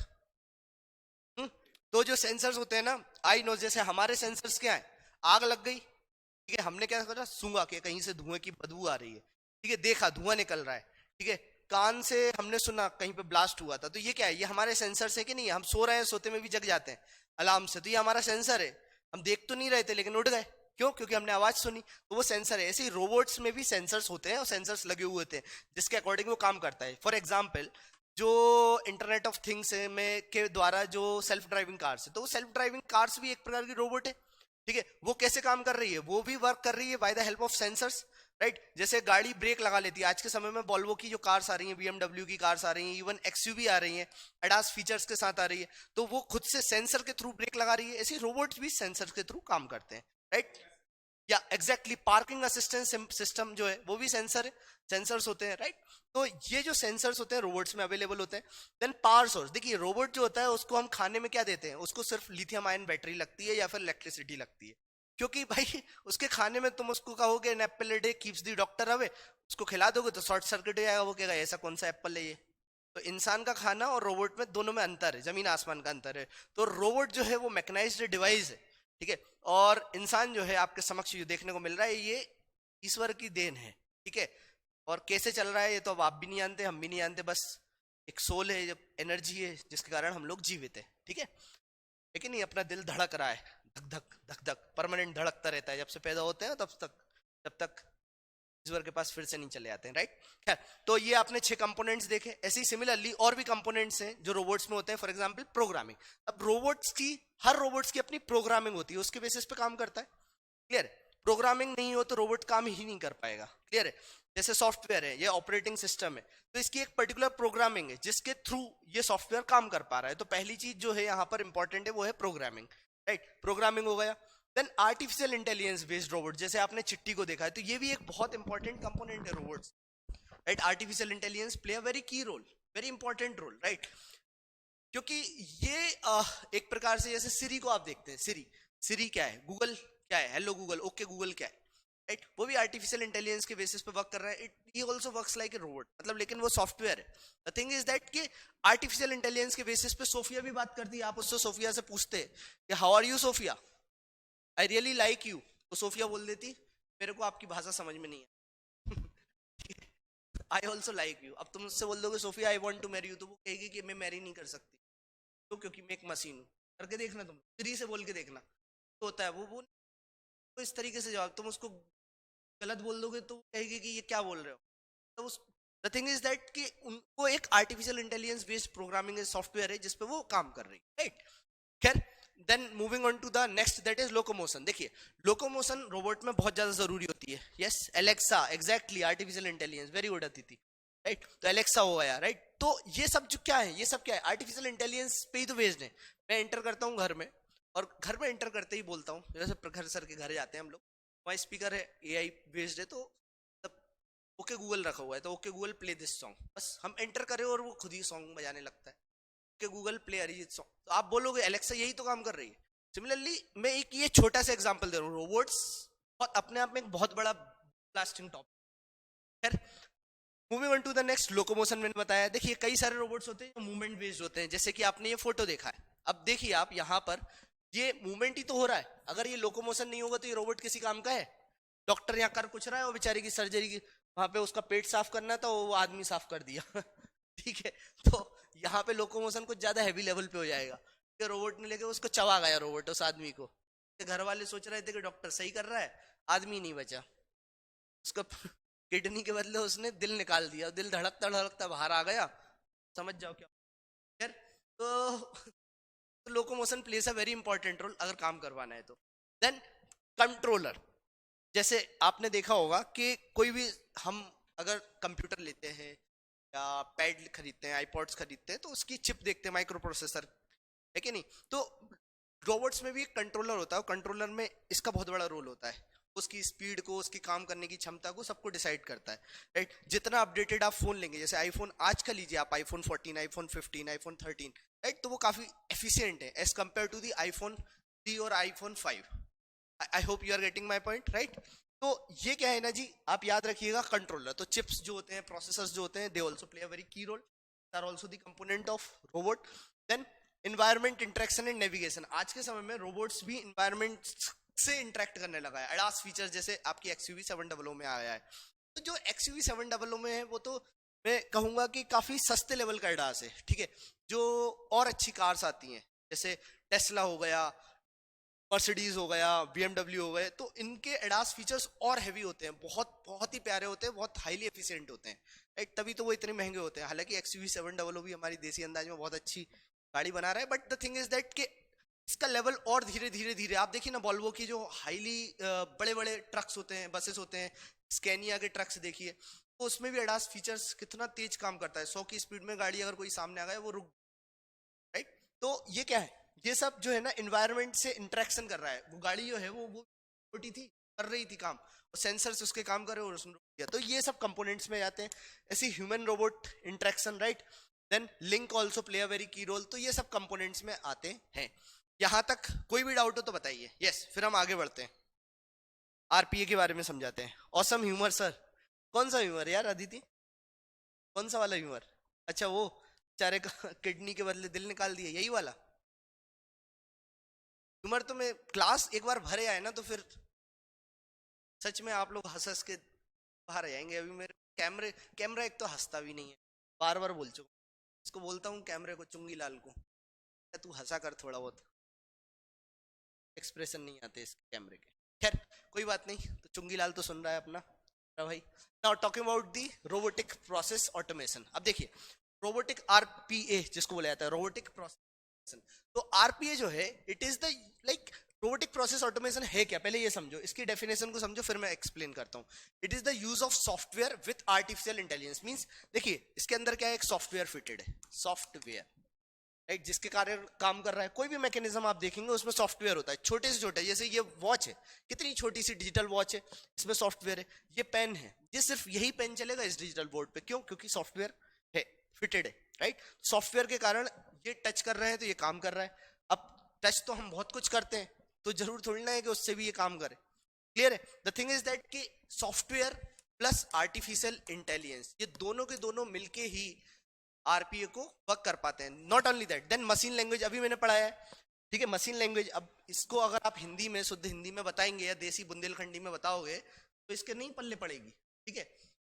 तो जो सेंसर्स होते हैं ना, आई, नोस, जैसे हमारे सेंसर्स क्या है? आग लग गई, ठीक है, हमने क्या करा? सूंघा कि कहीं से धुएं की बदबू आ रही है, ठीक है, देखा धुआं निकल रहा है, ठीक है, कान से हमने सुना कहीं पे ब्लास्ट हुआ था, तो ये क्या है? ये हमारे सेंसर है कि नहीं? हम सो रहे हैं, सोते में भी जग जाते हैं अलार्म से, तो ये हमारा सेंसर है। हम देख तो नहीं रहे थे लेकिन उठ गए, क्यों? क्योंकि हमने आवाज सुनी, तो वो सेंसर है। ऐसे ही रोबोट्स में भी सेंसर्स होते हैं और सेंसर्स लगे हुए होते हैं जिसके अकॉर्डिंग वो काम करता है। फॉर एग्जाम्पल, जो इंटरनेट ऑफ थिंग्स है में के द्वारा जो सेल्फ ड्राइविंग कार्स है, तो वो सेल्फ ड्राइविंग कार्स भी एक प्रकार की रोबोट है, ठीक है? वो कैसे काम कर रही है? वो भी वर्क कर रही है by the help of sensors, right? जैसे गाड़ी ब्रेक लगा लेती है, आज के समय में वॉल्वो की जो कार्स आ रही हैं, बीएमडब्ल्यू की कार्स आ रही हैं, इवन एक्सयूवी आ रही हैं, एडास फीचर्स के साथ आ रही है, तो वो खुद से सेंसर के थ्रू ब्रेक लगा रही है। ऐसे रोबोट्स भी सेंसर के थ्रू काम करते हैं, राइट? या एग्जैक्टली पार्किंग असिस्टेंस सिस्टम जो है वो भी सेंसर है, सेंसर्स होते हैं, राइट? तो ये जो सेंसर्स होते हैं रोबोट्स में अवेलेबल होते हैं। देन पावर सोर्स, देखिए रोबोट जो होता है उसको हम खाने में क्या देते हैं? उसको सिर्फ लिथियम आयन बैटरी लगती है या फिर इलेक्ट्रिसिटी लगती है, क्योंकि भाई उसके खाने में तुम उसको कहोगे an apple a day keeps the doctor away, उसको खिला दोगे तो शॉर्ट सर्किट हो जाएगा, वो कहेगा ऐसा कौन सा एप्पल है ये? तो इंसान का खाना और रोबोट में दोनों में अंतर है, जमीन आसमान का अंतर है। तो रोबोट जो है वो मैकेनाइज्ड डिवाइस है, ठीक है? और इंसान जो है आपके समक्ष जो देखने को मिल रहा है ये ईश्वर की देन है, ठीक है? और कैसे चल रहा है ये तो अब आप भी नहीं जानते, हम भी नहीं जानते, बस एक सोल है, जब एनर्जी है जिसके कारण हम लोग जीवित है, ठीक है? लेकिन ये अपना दिल धड़क रहा है, धक धक धक धक, परमानेंट धड़कता रहता है, जब से पैदा होते हैं तब तक, जब तक ईश्वर के पास फिर से नहीं चले आते हैं, राइट? खैर, तो ये आपने 6 कंपोनेंट्स देखे। ऐसे ही सिमिलरली और भी कंपोनेंट्स हैं जो रोबोट्स में होते हैं। For example programming. अब रोबोट्स की, हर रोबोट्स की अपनी प्रोग्रामिंग होती है, उसके बेसिस पे काम करता है, क्लियर? प्रोग्रामिंग नहीं हो तो रोबोट काम ही नहीं कर पाएगा, क्लियर है? जैसे सॉफ्टवेयर है, ये ऑपरेटिंग सिस्टम है, तो इसकी एक पर्टिकुलर प्रोग्रामिंग है जिसके थ्रू ये सॉफ्टवेयर काम कर पा रहा है। तो पहली चीज जो है यहाँ पर इंपॉर्टेंट है वो है प्रोग्रामिंग, राइट? प्रोग्रामिंग हो गया। Then artificial intelligence based robot, जैसे आपने चिट्टी को देखा है, तो ये भी एक बहुत इंपॉर्टेंट कंपोनेंट है robots, right? Artificial intelligence play a very key role, very important role, right? क्योंकि ये एक प्रकार से, जैसे सिरी को आप देखते हैं, सिरी, सिरी क्या है? गूगल क्या है? हेलो गूगल, ओके गूगल क्या है, राइट? वो भी आर्टिफिशियल इंटेलिजेंस के बेसिस पे वर्क कर रहा है। It he also works like a robot, मतलब, लेकिन वो सॉफ्टवेयर है। द थिंग इज दैट कि आर्टिफिशियल इंटेलिजेंस के बेसिस पे सोफिया भी बात करती है। आप उससे सोफिया से पूछते हैं कि how are you Sophia, I really like you, तो सोफिया बोल देती मेरे को आपकी भाषा समझ में नहीं है, आई ऑल्सो लाइक यू। अब तुम उससे बोल दोगे Sophia I want to marry you, तो वो कहेगी कि मैं मैरी नहीं कर सकती, तो क्योंकि मैं एक मशीन हूँ। करके देखना, तुम फ्री से बोल के देखना, तो होता है वो इस तरीके से जवाब, तुम उसको गलत बोल दोगे तो वो कहेगी कि ये क्या बोल रहे हो। तो उस द थिंग इज दैट कि उनको एक artificial intelligence based programming software है जिसपे वो काम कर रही है, राइट? खैर, then moving on to the next, that is locomotion. देखिए लोकोमोशन रोबोट में बहुत ज्यादा जरूरी होती है। Yes, Alexa, exactly, artificial intelligence, very good Atithi, right? तो एलेक्सा हो गया, राइट? तो ये सब जो क्या है, ये सब क्या है? आर्टिफिशियल इंटेलिजेंस पे ही तो बेस्ड है। मैं एंटर करता हूँ घर में, और घर में एंटर करते ही बोलता हूँ, जैसे प्रखर सर के घर जाते हैं हम लोग, वहाँ स्पीकर है, एआई बेस्ड है, तो ओके गूगल रखा हुआ है, तो okay Google play this song, बस हम एंटर करें और वो खुद ही सॉन्ग बजाने लगता है। Okay Google play Arijit song, तो आप बोलोगे एलेक्सा यही तो काम कर रही है। सिमिलरली मैं एक ये छोटा सा एग्जांपल दे रहा हूँ, रोबोट्स और अपने आप में एक बहुत बड़ा blasting topic. Moving on to the next, locomotion मैंने बताया। देखिए कई सारे रोबोट्स होते हैं जो मूवमेंट बेस्ड होते हैं, जैसे कि आपने ये फोटो देखा है। अब देखिए आप यहाँ पर ये मूवमेंट ही तो हो रहा है, अगर ये लोकोमोशन नहीं होगा तो ये रोबोट किसी काम का है? डॉक्टर यहाँ कर कुछ रहा है, वो बेचारे की सर्जरी की वहां पे उसका पेट साफ करना था, वो आदमी साफ कर दिया ठीक है, तो यहाँ पे लोकोमोशन कुछ ज्यादा हैवी लेवल पे हो जाएगा कि रोबोट ने लेके उसको चबा गया, रोबोट उस आदमी को। घर वाले सोच रहे थे कि डॉक्टर सही कर रहा है, आदमी नहीं बचा, उसका किडनी के बदले उसने दिल निकाल दिया, दिल धड़कता धड़कता बाहर आ गया, समझ जाओ क्या। खैर, तो locomotion plays a very important role अगर काम करवाना है तो। देन कंट्रोलर, जैसे आपने देखा होगा कि कोई भी हम अगर कंप्यूटर लेते हैं या पैड खरीदते हैं, आईपॉड्स खरीदते हैं, तो उसकी चिप देखते हैं, माइक्रो प्रोसेसर है कि नहीं। तो रोबोट्स में भी एक कंट्रोलर होता है, कंट्रोलर में इसका बहुत बड़ा रोल होता है, उसकी स्पीड को, उसकी काम करने की क्षमता को, सबको डिसाइड करता है, राइट। जितना अपडेटेड आप फोन लेंगे, जैसे आईफोन आज का लीजिए आप, आईफोन 14, आईफोन 15, आईफोन 13, राइट, तो वो काफी एफिशिएंट है as compare to the iPhone 3 और iPhone 5। I hope you are getting my point, right. तो ये क्या है ना जी, आप याद रखिएगा कंट्रोलर, तो चिप्स जो होते हैं, प्रोसेसर्स जो होते हैं, they also play a very key role, are also the component of robot. Then environment, interaction and navigation, आज के समय में रोबोट्स भी इन्वायरमेंट से इंटरेक्ट करने लगा है। एडास फीचर्स जैसे आपकी XUV 700 में आया है, तो जो XUV 700 में है वो तो मैं कहूंगा कि काफी सस्ते लेवल का एडास है, ठीक है। जो और अच्छी कार्स आती हैं जैसे टेस्ला हो गया, मर्सिडीज हो गया, BMW हो गए, तो इनके एडास फीचर्स और हैवी होते हैं, बहुत बहुत ही प्यारे होते हैं, बहुत हाईली एफिशिएंट होते हैं, राइट, तभी तो वो इतने महंगे होते हैं। हालांकि XUV 700 भी हमारी देसी अंदाज में बहुत अच्छी गाड़ी बना रहा है, but the thing is that कि इसका लेवल और धीरे धीरे धीरे, आप देखिए ना वॉल्वो की जो हाईली बड़े बड़े ट्रक्स होते हैं, बसेस होते हैं, स्कैनिया के ट्रक्स देखिए, तो उसमें भी एडास फीचर्स कितना तेज काम करता है। 100 की स्पीड में गाड़ी अगर कोई सामने आ गया वो रुक, राइट। तो ये क्या है, ये सब जो है ना इन्वायरमेंट से इंटरेक्शन कर रहा है। वो गाड़ी जो है वो छोटी थी, कर रही थी काम, और सेंसर्स उसके काम कर रहे और उसने रोक दिया, तो ये सब कंपोनेंट्स में जाते हैं। ऐसी human robot interaction, right. Then link also play a very key role, तो ये सब कंपोनेंट्स में आते हैं। यहां तक कोई भी डाउट हो तो बताइए। यस, फिर हम आगे बढ़ते हैं, RPA के बारे में समझाते हैं। ऑसम ह्यूमर सर, कौन सा ह्यूमर यार अदिति, कौन सा वाला ह्यूमर? अच्छा वो बेचारे का किडनी के बदले दिल निकाल दिए, यही वाला ह्यूमर। तो मैं क्लास एक बार भरे आए ना तो फिर सच में आप लोग हंस हंस के बाहर आ जाएंगे। अभी मेरे कैमरा एक तो हंसता भी नहीं है, बार बार बोल चुका, इसको बोलता हूँ कैमरे को, चुंगी लाल को, तू हंसा कर थोड़ा बहुत, एक्सप्रेशन नहीं आते इस कैमरे के। खैर कोई बात नहीं, तो चुंगी लाल तो सुन रहा है अपना भाई। Now talking about the robotic process automation. अब देखिए रोबोटिक RPA जिसको बोला जाता है, रोबोटिक प्रोसेस, तो RPA जो है it is the like, robotic process automation है क्या, पहले ये समझो, इसकी डेफिनेशन को समझो, फिर मैं एक्सप्लेन करता हूँ। It is the use of software with artificial intelligence, means देखिए इसके अंदर क्या है, एक सॉफ्टवेयर फिटेड है, सॉफ्टवेयर, राइट, जिसके कारण काम कर रहा है। कोई भी मैकेनिज्म आप देखेंगे उसमें सॉफ्टवेयर होता है, छोटे से छोटे, जैसे ये वॉच है, कितनी छोटी सी डिजिटल वॉच है, इसमें सॉफ्टवेयर है। ये पेन है, ये सिर्फ यही पेन चलेगा इस डिजिटल बोर्ड पे, क्यों? क्योंकि सॉफ्टवेयर है, फिटेड है, राइट। सॉफ्टवेयर के कारण ये टच कर रहे हैं तो ये काम कर रहा है। अब टच तो हम बहुत कुछ करते हैं, तो जरूर थोड़ी ना है कि उससे भी ये काम करे, क्लियर है। द थिंग इज दैट कि सॉफ्टवेयर प्लस आर्टिफिशियल इंटेलिजेंस, ये दोनों के दोनों मिलके ही RPA को वर्क कर पाते हैं। Not only that, then machine language अभी मैंने पढ़ाया है, ठीक है। मशीन लैंग्वेज, अब इसको अगर आप हिंदी में, शुद्ध हिंदी में बताएंगे या देसी बुंदेलखंडी में बताओगे तो इसके नहीं पल्ले पड़ेगी, ठीक है।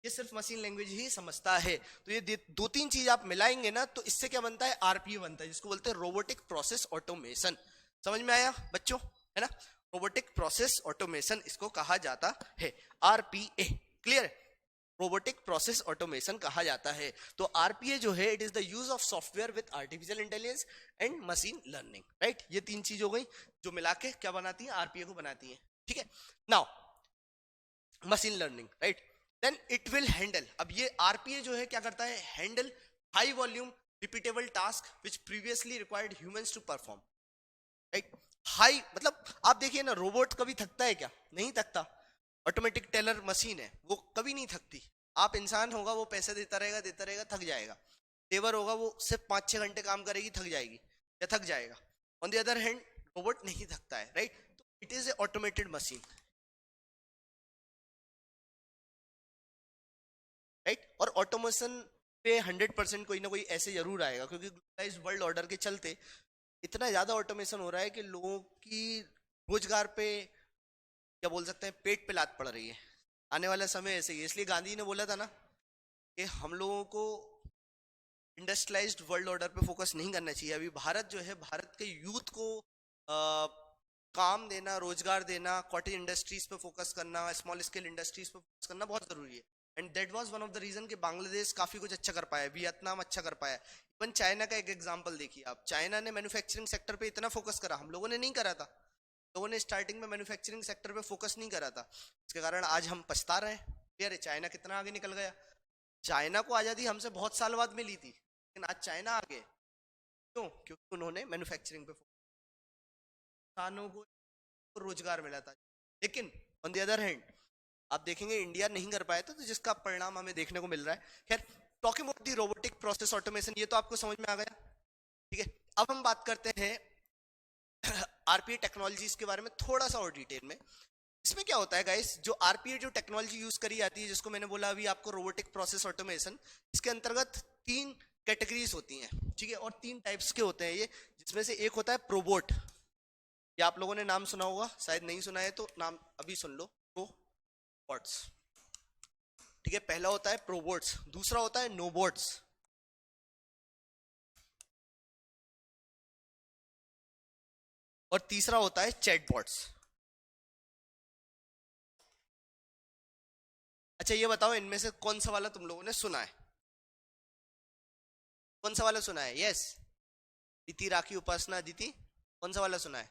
ये सिर्फ मशीन लैंग्वेज ही समझता है। तो ये दो तीन चीज आप मिलाएंगे ना तो इससे क्या बनता है, RPA बनता है, जिसको बोलते हैं रोबोटिक प्रोसेस ऑटोमेशन। समझ में आया बच्चों, है ना? रोबोटिक प्रोसेस ऑटोमेशन इसको कहा जाता है, RPA, क्लियर है। रोबोटिक प्रोसेस ऑटोमेशन कहा जाता है। तो RPA जो है it is the use of software with artificial intelligence and machine learning, right. ये तीन चीज हो गई जो मिला के क्या बनाती है, RPA को बनाती है, ठीक है। Now machine learning, right, then it will handle, अब ये RPA जो है क्या करता है, handle high volume repeatable task which previously required humans to perform, right. High मतलब आप देखिए ना, रोबोट कभी थकता है क्या? नहीं थकता। ऑटोमेटिक टेलर मशीन है, वो कभी नहीं थकती। आप इंसान होगा वो पैसे देता रहेगा, थक जाएगा। लेबर होगा वो सिर्फ 5-6 घंटे काम करेगी, थक जाएगी या थक जाएगा। On the other hand robot नहीं थकता है, राइट? तो it is a automated machine, right? और ऑटोमेशन पे 100% कोई ना कोई ऐसे जरूर आएगा, क्योंकि ग्लोबलाइज्ड वर्ल्ड ऑर्डर के चलते इतना ज्यादा ऑटोमेशन हो रहा है कि लोगों की रोजगार पे, क्या बोल सकते हैं, पेट पे लात पड़ रही है। आने वाला समय ऐसे ही है। इसलिए गांधी ने बोला था ना कि हम लोगों को इंडस्ट्रियलाइज्ड वर्ल्ड ऑर्डर पे फोकस नहीं करना चाहिए। अभी भारत जो है, भारत के यूथ को काम देना, रोजगार देना, कॉटेज इंडस्ट्रीज पे फोकस करना, स्मॉल स्केल इंडस्ट्रीज पे फोकस करना बहुत जरूरी है। And that was one of the reason कि बांग्लादेश काफी कुछ अच्छा कर पाया, वियतनाम अच्छा कर पाया। इवन चाइना का एक एग्जांपल देखिए आप, चाइना ने मैन्युफैक्चरिंग सेक्टर पे इतना फोकस करा, हम लोगों ने नहीं करा था। लोगों ने स्टार्टिंग में मैन्युफैक्चरिंग सेक्टर पे फोकस नहीं करा था, इसके कारण आज हम पछता रहे हैं। अरे चाइना कितना आगे निकल गया। चाइना को आजादी हमसे बहुत साल बाद मिली थी, लेकिन आज चाइना आगे क्यों? क्योंकि उन्होंने मैन्युफैक्चरिंग पे किसानों को रोजगार मिला था। लेकिन ऑन द अदर हैंड आप देखेंगे इंडिया नहीं कर पाया था, तो जिसका परिणाम हमें देखने को मिल रहा है। खैर, talking about the robotic process automation, ये तो आपको समझ में आ गया, ठीक है? अब हम बात करते हैं आरपीए टेक्नोलॉजीज के बारे में थोड़ा सा और डिटेल में। इसमें क्या होता है गाइस, जो आरपीए जो टेक्नोलॉजी यूज करी जाती है, जिसको मैंने बोला अभी आपको रोबोटिक प्रोसेस ऑटोमेशन, इसके अंतर्गत 3 कैटेगरीज होती हैं, ठीक है? और 3 टाइप्स के होते हैं ये, जिसमें से एक होता है प्रोबोट। ये आप लोगों ने नाम सुना होगा, शायद नहीं सुना है तो नाम अभी सुन लो, प्रोबोट्स, ठीक है? पहला होता है प्रोबोट्स, दूसरा होता है नोबोट्स, और तीसरा होता है चैटबॉट्स। अच्छा ये बताओ, इनमें से कौन सा वाला तुम लोगों ने सुना है? कौन सा वाला सुना है? यस, दीति, राखी, उपासना, दीति, कौन सा वाला सुना है?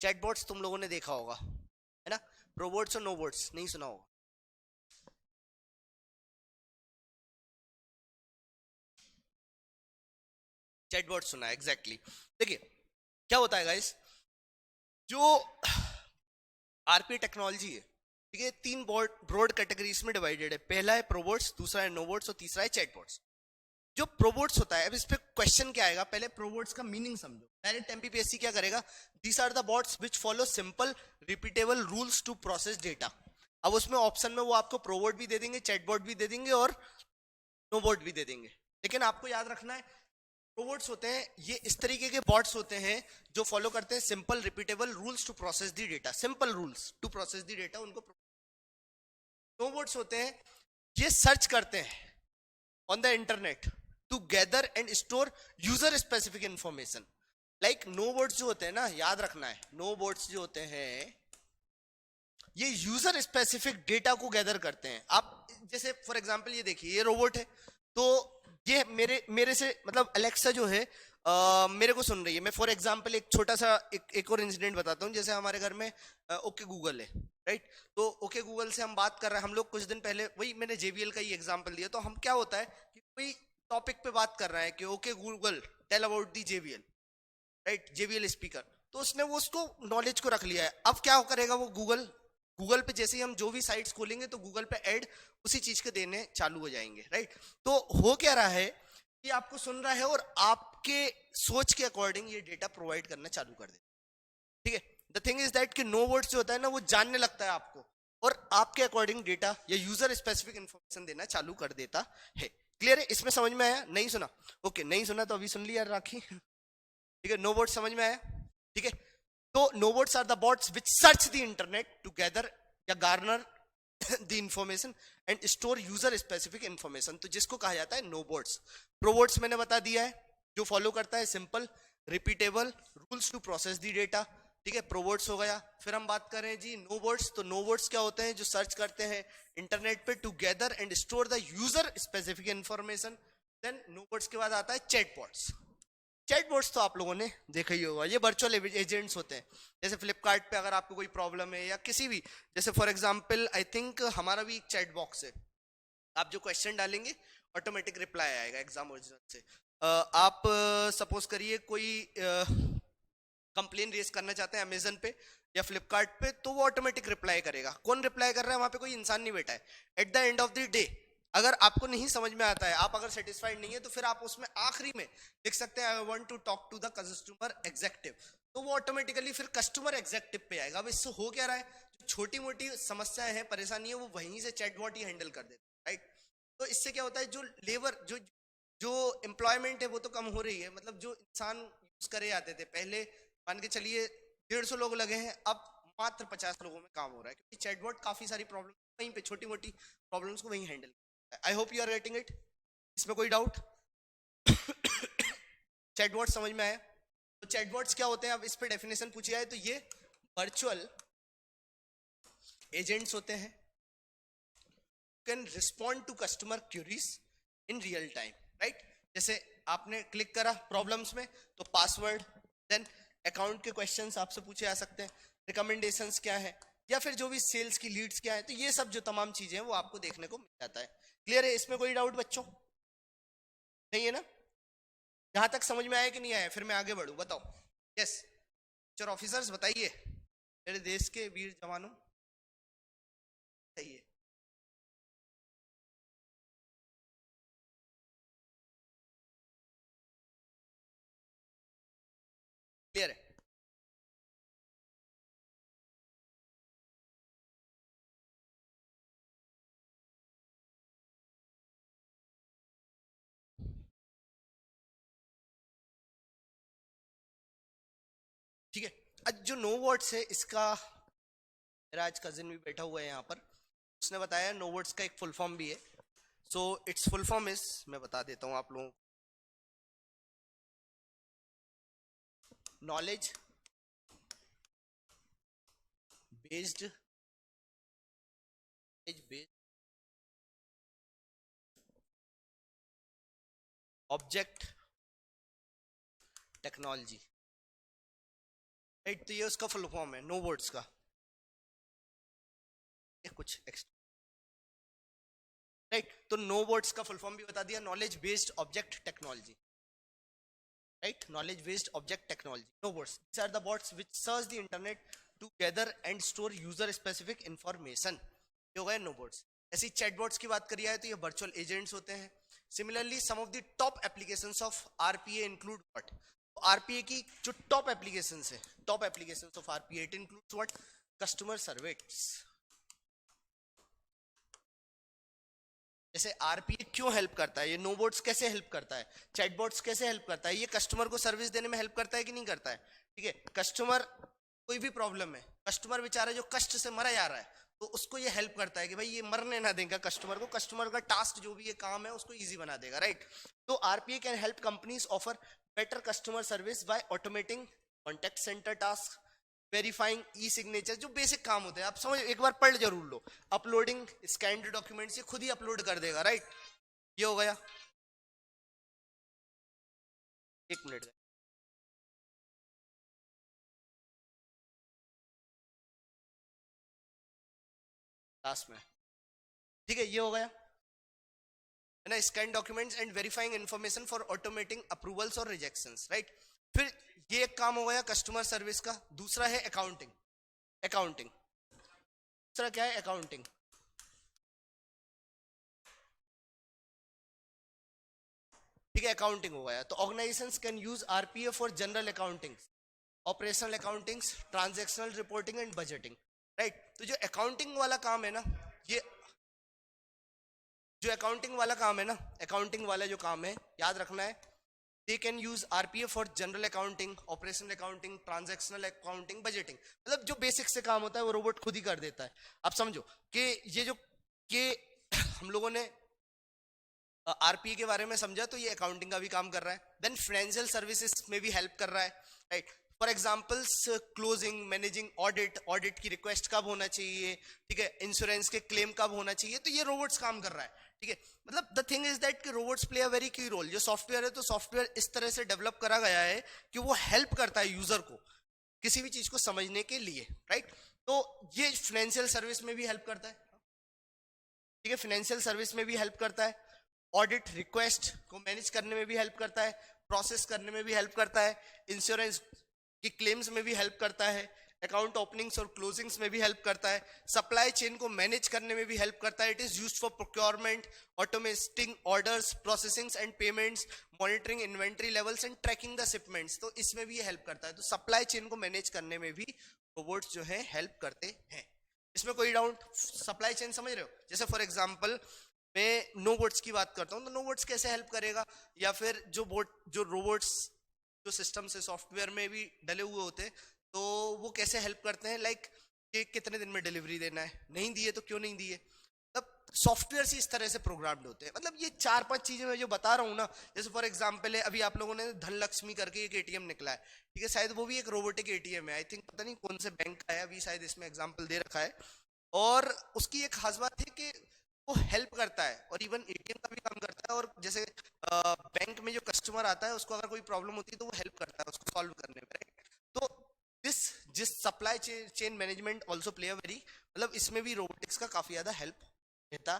चैटबॉट्स तुम लोगों ने देखा होगा, है ना? प्रोबोट्स और नोबोट्स नहीं सुना होगा। चैटबॉट सुना है, एग्जैक्टली। देखिए क्या होता है गाइस, जो आरपी टेक्नोलॉजी है, ठीक है, 3 ब्रॉड कैटेगरीज में डिवाइडेड है। पहला है प्रोबोट्स, दूसरा है नोबोट्स और तीसरा है चैटबॉट्स। जो प्रोबोट्स होता है, अब इस पे क्वेश्चन क्या आएगा, पहले प्रोबोट्स का मीनिंग समझो। डायरेक्ट एमपीपीएससी क्या करेगा, these are the bots which follow simple repeatable rules to process data. अब उसमें ऑप्शन में वो आपको प्रोबोट भी दे देंगे, चैटबॉट भी दे देंगे और नोबोट भी दे देंगे। लेकिन आपको याद रखना है, रोबोट्स होते हैं ये इस तरीके के बॉट्स होते हैं जो फॉलो करते हैं simple repeatable rules to process the data, simple rules to process the data उनको। रोबोट्स होते हैं ये सर्च करते हैं on the internet to gather and store user specific information. Like knowbots जो होते हैं ना, याद रखना है, नो बोट्स जो होते हैं ये यूजर स्पेसिफिक डेटा को गैदर करते हैं। आप जैसे फॉर एग्जांपल ये देखिए, ये रोबोट है, तो ये मेरे से मतलब अलेक्सा जो है मेरे को सुन रही है। मैं फॉर एग्जांपल एक छोटा सा एक और इंसिडेंट बताता हूँ। जैसे हमारे घर में ओके गूगल है, राइट? तो ओके गूगल से हम बात कर रहे हैं, हम लोग कुछ दिन पहले, वही मैंने जेबीएल का ही एग्जांपल दिया, तो हम क्या होता है कि कोई टॉपिक पे बात कर रहे हैं कि okay Google tell about the JBL, right? JBL speaker, तो उसने वो उसको नॉलेज को रख लिया है। अब क्या करेगा वो गूगल पे जैसे ही हम जो भी साइट्स खोलेंगे तो गूगल पे ऐड उसी चीज के देने चालू हो जाएंगे, राइट? तो हो क्या रहा है कि आपको सुन रहा है और आपके सोच के अकॉर्डिंग ये डेटा प्रोवाइड करना चालू कर दे, ठीक है? द थिंग इज दैट कि नो वर्ड्स जो होता है ना, वो जानने लगता है आपको और आपके अकॉर्डिंग डेटा या यूजर स्पेसिफिक इंफॉर्मेशन देना चालू कर देता है। क्लियर है? इसमें समझ में आया? नहीं सुना? ओके, नहीं सुना तो अभी सुन लिया राखी, ठीक है? नो वर्ड समझ में आया, ठीक है? तो knowbots are the bots which search the internet to gather या garner the information and store user specific information, तो जिसको कहा जाता है नो बोट्स। प्रोबोट्स मैंने बता दिया है, जो फॉलो करता है simple repeatable rules to process the data, ठीक है? प्रोबोट्स हो गया। फिर हम बात करें जी नो बोट्स, तो नो बोट्स क्या होते हैं, जो सर्च करते हैं इंटरनेट पे to gather and store the user specific information. Then knowbots के बाद आता है चैटबॉट्स। चैटबॉट्स तो आप लोगों ने देखा ही होगा, ये वर्चुअल एजेंट्स होते हैं। जैसे फ्लिपकार्ट पे अगर आपको कोई प्रॉब्लम है या किसी भी, जैसे फॉर एग्जांपल आई थिंक हमारा भी एक चैट बॉक्स है, आप जो क्वेश्चन डालेंगे ऑटोमेटिक रिप्लाई आएगा एग्जाम ओरिजिनल से। आप सपोज करिए कोई कंप्लेन रेज करना चाहते हैं अमेजन पे या फ्लिपकार्ट पे, तो वो ऑटोमेटिक रिप्लाई करेगा। कौन रिप्लाई कर रहा है? वहां पे कोई इंसान नहीं बैठा है। At the end of the day अगर आपको नहीं समझ में आता है, आप अगर सेटिस्फाइड नहीं है, तो फिर आप उसमें आखिरी में लिख सकते हैं I want to talk to the customer executive, तो वो ऑटोमेटिकली फिर कस्टमर एग्जेक्टिव पे आएगा। अब इससे हो क्या रहा है, जो छोटी मोटी समस्याएं हैं, परेशानी है, वो वहीं से चैटबॉट ही हैंडल कर देता है, राइट। तो इससे क्या होता है, जो लेबर जो जो एम्प्लॉयमेंट है वो तो कम हो रही है। मतलब जो इंसान यूज करे आते थे पहले, मान के चलिए 150 लोग लगे हैं, अब मात्र 50 लोगों में काम हो रहा है, क्योंकि चैटबॉट काफी सारी प्रॉब्लम वहीं पे, छोटी मोटी प्रॉब्लम्स को वहीं हैंडल करता है। I hope you are getting it. इसमें कोई डाउट? चैटबॉट समझ में आया? तो चैटबॉट्स क्या होते हैं, अब इस पे डेफिनेशन पूछी जाए तो ये वर्चुअल एजेंट्स होते हैं, can respond to customer queries in real time, right. जैसे आपने क्लिक करा प्रॉब्लम्स में, तो पासवर्ड, देन अकाउंट के क्वेश्चंस आपसे पूछे जा सकते हैं, रिकमेंडेशंस क्या है, या फिर जो भी सेल्स की लीड्स क्या है, तो ये सब जो तमाम चीजें हैं वो आपको देखने को मिल जाता है। क्लियर है? इसमें कोई डाउट बच्चों? नहीं है ना? यहां तक समझ में आया कि नहीं आया? फिर मैं आगे बढ़ू, बताओ। यस टीचर ऑफिसर्स बताइए, मेरे देश के वीर जवानों बताइए। क्लियर है? ठीक है। आज जो नो वर्ड्स है, इसका मेरा आज कजिन भी बैठा हुआ है यहाँ पर, उसने बताया नो वर्ड्स का एक फुल फॉर्म भी है। So it's full form is, मैं बता देता हूँ आप लोगों को, knowledge based object technology, right. तो ये उसका फुल फॉर्म है नो वर्ड्स का। ये कुछ एक्स्ट्रा, राइट। तो नो वर्ड्स का फुल फॉर्म भी बता दिया, knowledge based object technology, right? Knowledge based object technology, no words. These are the bots which search the internet to gather and store user specific information. ये हो गए no words। ऐसी chatbots की बात करिए तो ये वर्चुअल एजेंट्स होते हैं। Similarly some of the top applications of RPA include what? RPA की जो टॉप एप्लीकेशंस है, top applications of RPA, it includes what? Customer service. जैसे आरपीए क्यों हेल्प करता है, ये नोबोट्स कैसे हेल्प करता है, चैटबॉट्स कैसे हेल्प करता है, ये कस्टमर को सर्विस देने में हेल्प करता है कि नहीं करता है? ठीक है, कस्टमर कोई भी प्रॉब्लम है, कस्टमर बेचारा जो कष्ट से मरा जा रहा है, तो उसको ये हेल्प करता है कि भाई ये मरने ना देगा कस्टमर को, कस्टमर का टास्क जो भी ये काम है उसको इजी बना देगा, राइट। तो RPA can help companies offer better customer service by automating contact centre task, verifying E signature, जो बेसिक काम होते हैं, आप समझ, एक बार पढ़ जरूर लो। अपलोडिंग स्कैन्ड डॉक्यूमेंट्स, ये खुद ही अपलोड कर देगा, राइट। ये हो गया। एक मिनट लास्ट में, ठीक है, ये हो गया है ना, scan documents and verifying information for automating approvals और रिजेक्शंस, राइट। फिर ये एक काम हो गया कस्टमर सर्विस का। दूसरा है अकाउंटिंग। अकाउंटिंग दूसरा क्या है? अकाउंटिंग। ठीक है, अकाउंटिंग हो गया। तो organisations can use RPA for general accounting, operational accounting, transactional reporting and budgeting, right. तो जो अकाउंटिंग वाला काम है ना, ये जो अकाउंटिंग वाला काम है ना, अकाउंटिंग वाला जो काम है, याद रखना है, they can use RPA for general accounting, operational accounting, transactional accounting, budgeting. मतलब जो बेसिक से काम होता है वो रोबोट खुद ही कर देता है। आप समझो कि ये जो कि हम लोगों ने आरपीए के बारे में समझा, तो ये अकाउंटिंग का भी काम कर रहा है। देन फाइनेंशियल सर्विसेज में भी हेल्प कर रहा है, right. For examples closing, managing audit, audit की रिक्वेस्ट कब होना चाहिए, ठीक है, इंश्योरेंस के क्लेम कब होना चाहिए, तो ये रोबोट्स काम कर रहा है, ठीक है। मतलब द थिंग इज दैट कि robots play a very key role. जो सॉफ्टवेयर है, तो सॉफ्टवेयर इस तरह से डेवलप करा गया है कि वो हेल्प करता है यूजर को किसी भी चीज को समझने के लिए, राइट। तो ये फाइनेंशियल सर्विस में भी हेल्प करता है, ठीक है, फाइनेंशियल सर्विस में भी हेल्प करता है, ऑडिट रिक्वेस्ट को मैनेज करने में भी हेल्प करता है, प्रोसेस करने में भी हेल्प करता है, इंश्योरेंस कि क्लेम्स में भी हेल्प करता है, अकाउंट ओपनिंग्स और क्लोजिंग्स में भी हेल्प करता है, सप्लाई चेन को मैनेज करने में भी हेल्प करता है. It is used for procurement, automating orders, processing and payments, monitoring inventory levels and tracking the shipments. तो इसमें भी ये हेल्प करता है. तो सप्लाई चेन को मैनेज करने में भी रोबोट्स जो है हेल्प करते हैं. इसमें कोई डाउट? सप्लाई चेन समझ रहे हो? जैसे फॉर एग्जाम्पल मैं नो बोट्स की बात करता हूँ, तो नो बोट्स कैसे हेल्प करेगा, या फिर जो रोबोट्स जो सिस्टम से सॉफ्टवेयर में भी डले हुए होते हैं, तो वो कैसे हेल्प करते हैं, लाइक कि कितने दिन में डिलीवरी देना है, नहीं दिए तो क्यों नहीं दिए. तब सॉफ्टवेयर से इस तरह से प्रोग्राम्ड होते हैं. मतलब ये 4-5 चीजें मैं जो बता रहा हूँ ना, जैसे फॉर एग्जांपल है अभी आप लोगों ने धनलक्ष्मी करके एक एटीएम निकला है, ठीक है, शायद वो भी एक रोबोटिक एटीएम है. आई थिंक पता नहीं कौन से बैंक का है, अभी शायद इसमें एग्जाम्पल दे रखा है. और उसकी एक खास बात है कि वो हेल्प करता है, और इवन एटीएम का भी काम करता है. और जैसे बैंक में जो कस्टमर आता है उसको अगर कोई प्रॉब्लम होती है तो वो हेल्प करता है उसको सॉल्व करने में, राइट. तो दिस जिस supply chain management also play a very, मतलब इसमें भी रोबोटिक्स का काफी ज्यादा हेल्प रहता.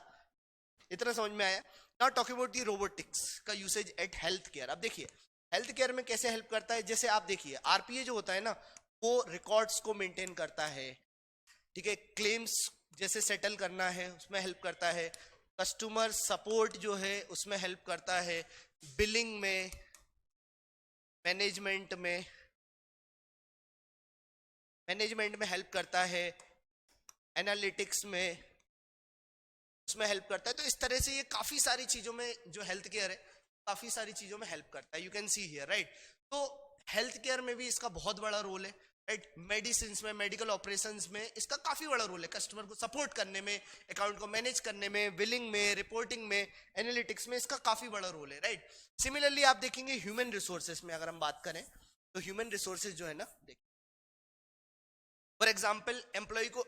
इतना समझ में आया? Now talking about the robotics का यूसेज एट हेल्थ केयर. अब देखिए हेल्थ केयर में कैसे हेल्प करता है. जैसे आप देखिए आरपीए जो होता है ना, वो रिकॉर्ड्स को मेंटेन करता है, ठीक है. क्लेम्स जैसे सेटल करना है उसमें हेल्प करता है. कस्टमर सपोर्ट जो है उसमें हेल्प करता है. बिलिंग में, मैनेजमेंट में हेल्प करता है. एनालिटिक्स में उसमें हेल्प करता है. तो इस तरह से ये काफी सारी चीजों में जो हेल्थ केयर है काफी सारी चीजों में हेल्प करता है. You can see here, right. तो हेल्थ केयर में भी इसका बहुत बड़ा रोल है, राइट. मेडिसिन में, मेडिकल ऑपरेशंस में इसका काफी बड़ा रोल है, कस्टमर को सपोर्ट करने में, अकाउंट को मैनेज करने में, बिलिंग में, रिपोर्टिंग में, एनालिटिक्स में इसका काफी बड़ा रोल है, राइट. सिमिलरली आप देखेंगे ह्यूमन रिसोर्सेज में अगर हम बात करें, तो ह्यूमन रिसोर्सेज जो है ना, देखिए फॉर एग्जाम्पल एम्प्लॉय को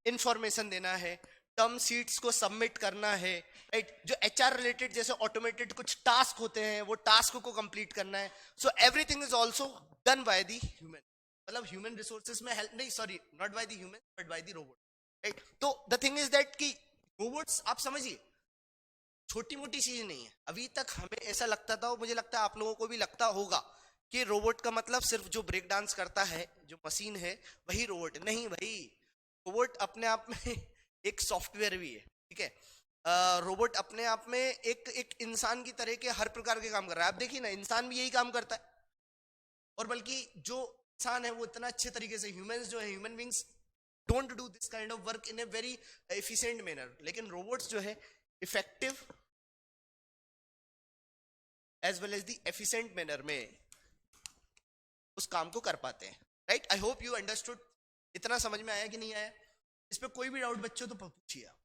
इंफॉर्मेशन देना है, टर्म शीट्स को सबमिट करना है, राइट. जो एचआर रिलेटेड जैसे ऑटोमेटेड कुछ टास्क होते हैं वो टास्क को कंप्लीट करना है. So everything is also done by the human. मतलब ह्यूमन रिसोर्सेज में हेल्प नहीं, sorry, not by the human but by the robot, right. तो द थिंग इज दैट कि रोबोट्स आप समझिए छोटी मोटी चीज नहीं है. अभी तक हमें ऐसा लगता था, और मुझे लगता है आप लोगों को भी लगता होगा, कि रोबोट का मतलब सिर्फ जो ब्रेक डांस करता है, जो मशीन है वही रोबोट है. नहीं भाई, रोबोट अपने आप में एक सॉफ्टवेयर भी है, ठीक है. रोबोट अपने आप में एक इंसान की तरह के हर प्रकार के काम कर रहा है. आप देखिए ना, इंसान भी यही काम करता है, और बल्कि जो इंसान है वो इतना अच्छे तरीके से, ह्यूमंस जो है, human beings don't do this kind of work in a very efficient manner. लेकिन रोबोट्स जो है effective as well as the efficient manner में उस काम को कर पाते हैं, right. I hope you understood. इतना समझ में आया कि नहीं आया? इस पे कोई भी डाउट बच्चों तो पूछिए आप,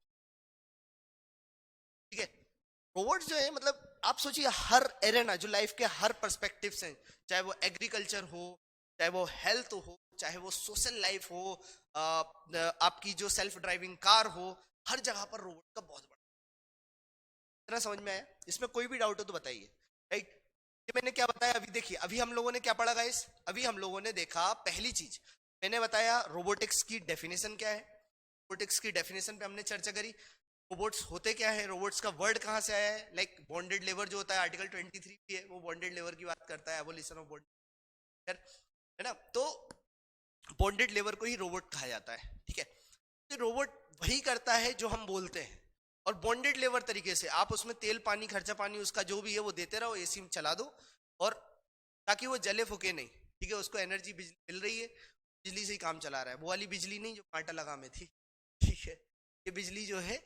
ठीक है. रोबोट जो है, मतलब आप सोचिए हर एरेना, जो लाइफ के हर पर्सपेक्टिव से, चाहे वो एग्रीकल्चर हो, चाहे वो हेल्थ हो, चाहे वो सोशल लाइफ हो, आपकी जो सेल्फ ड्राइविंग कार हो, हर जगह पर रोबोट का बहुत बड़ा. इतना समझ में आया? इसमें कोई भी डाउट हो तो बताइए, राइट. ये मैंने क्या बताया अभी? देखिए अभी हम लोगों ने क्या पढ़ा गाइस? अभी हम लोगों ने देखा, पहली चीज मैंने बताया रोबोटिक्स की डेफिनेशन क्या है. रोबोटिक्स की डेफिनेशन पे हमने चर्चा करी. रोबोट्स होते क्या है, रोबोट्स का वर्ड कहाँ से आया है, लाइक बॉन्डेड लेबर जो होता है, आर्टिकल 23 भी है, वो बॉन्डेड लेबर की बात करता है, एबोलिशन ऑफ बॉन्डेड, है ना. तो बॉन्डेड लेबर को ही रोबोट कहा जाता है, ठीक है. तो रोबोट वही करता है जो हम बोलते हैं, और बॉन्डेड लेबर तरीके से आप उसमें तेल पानी, खर्चा पानी उसका जो भी है वो देते रहो, एसी में चला दो, और ताकि वो जले फूके नहीं, ठीक है. उसको एनर्जी मिल रही है, बिजली से ही काम चला रहा है. वो वाली बिजली नहीं जो कांटा लगा में थी, ठीक है. ये बिजली जो है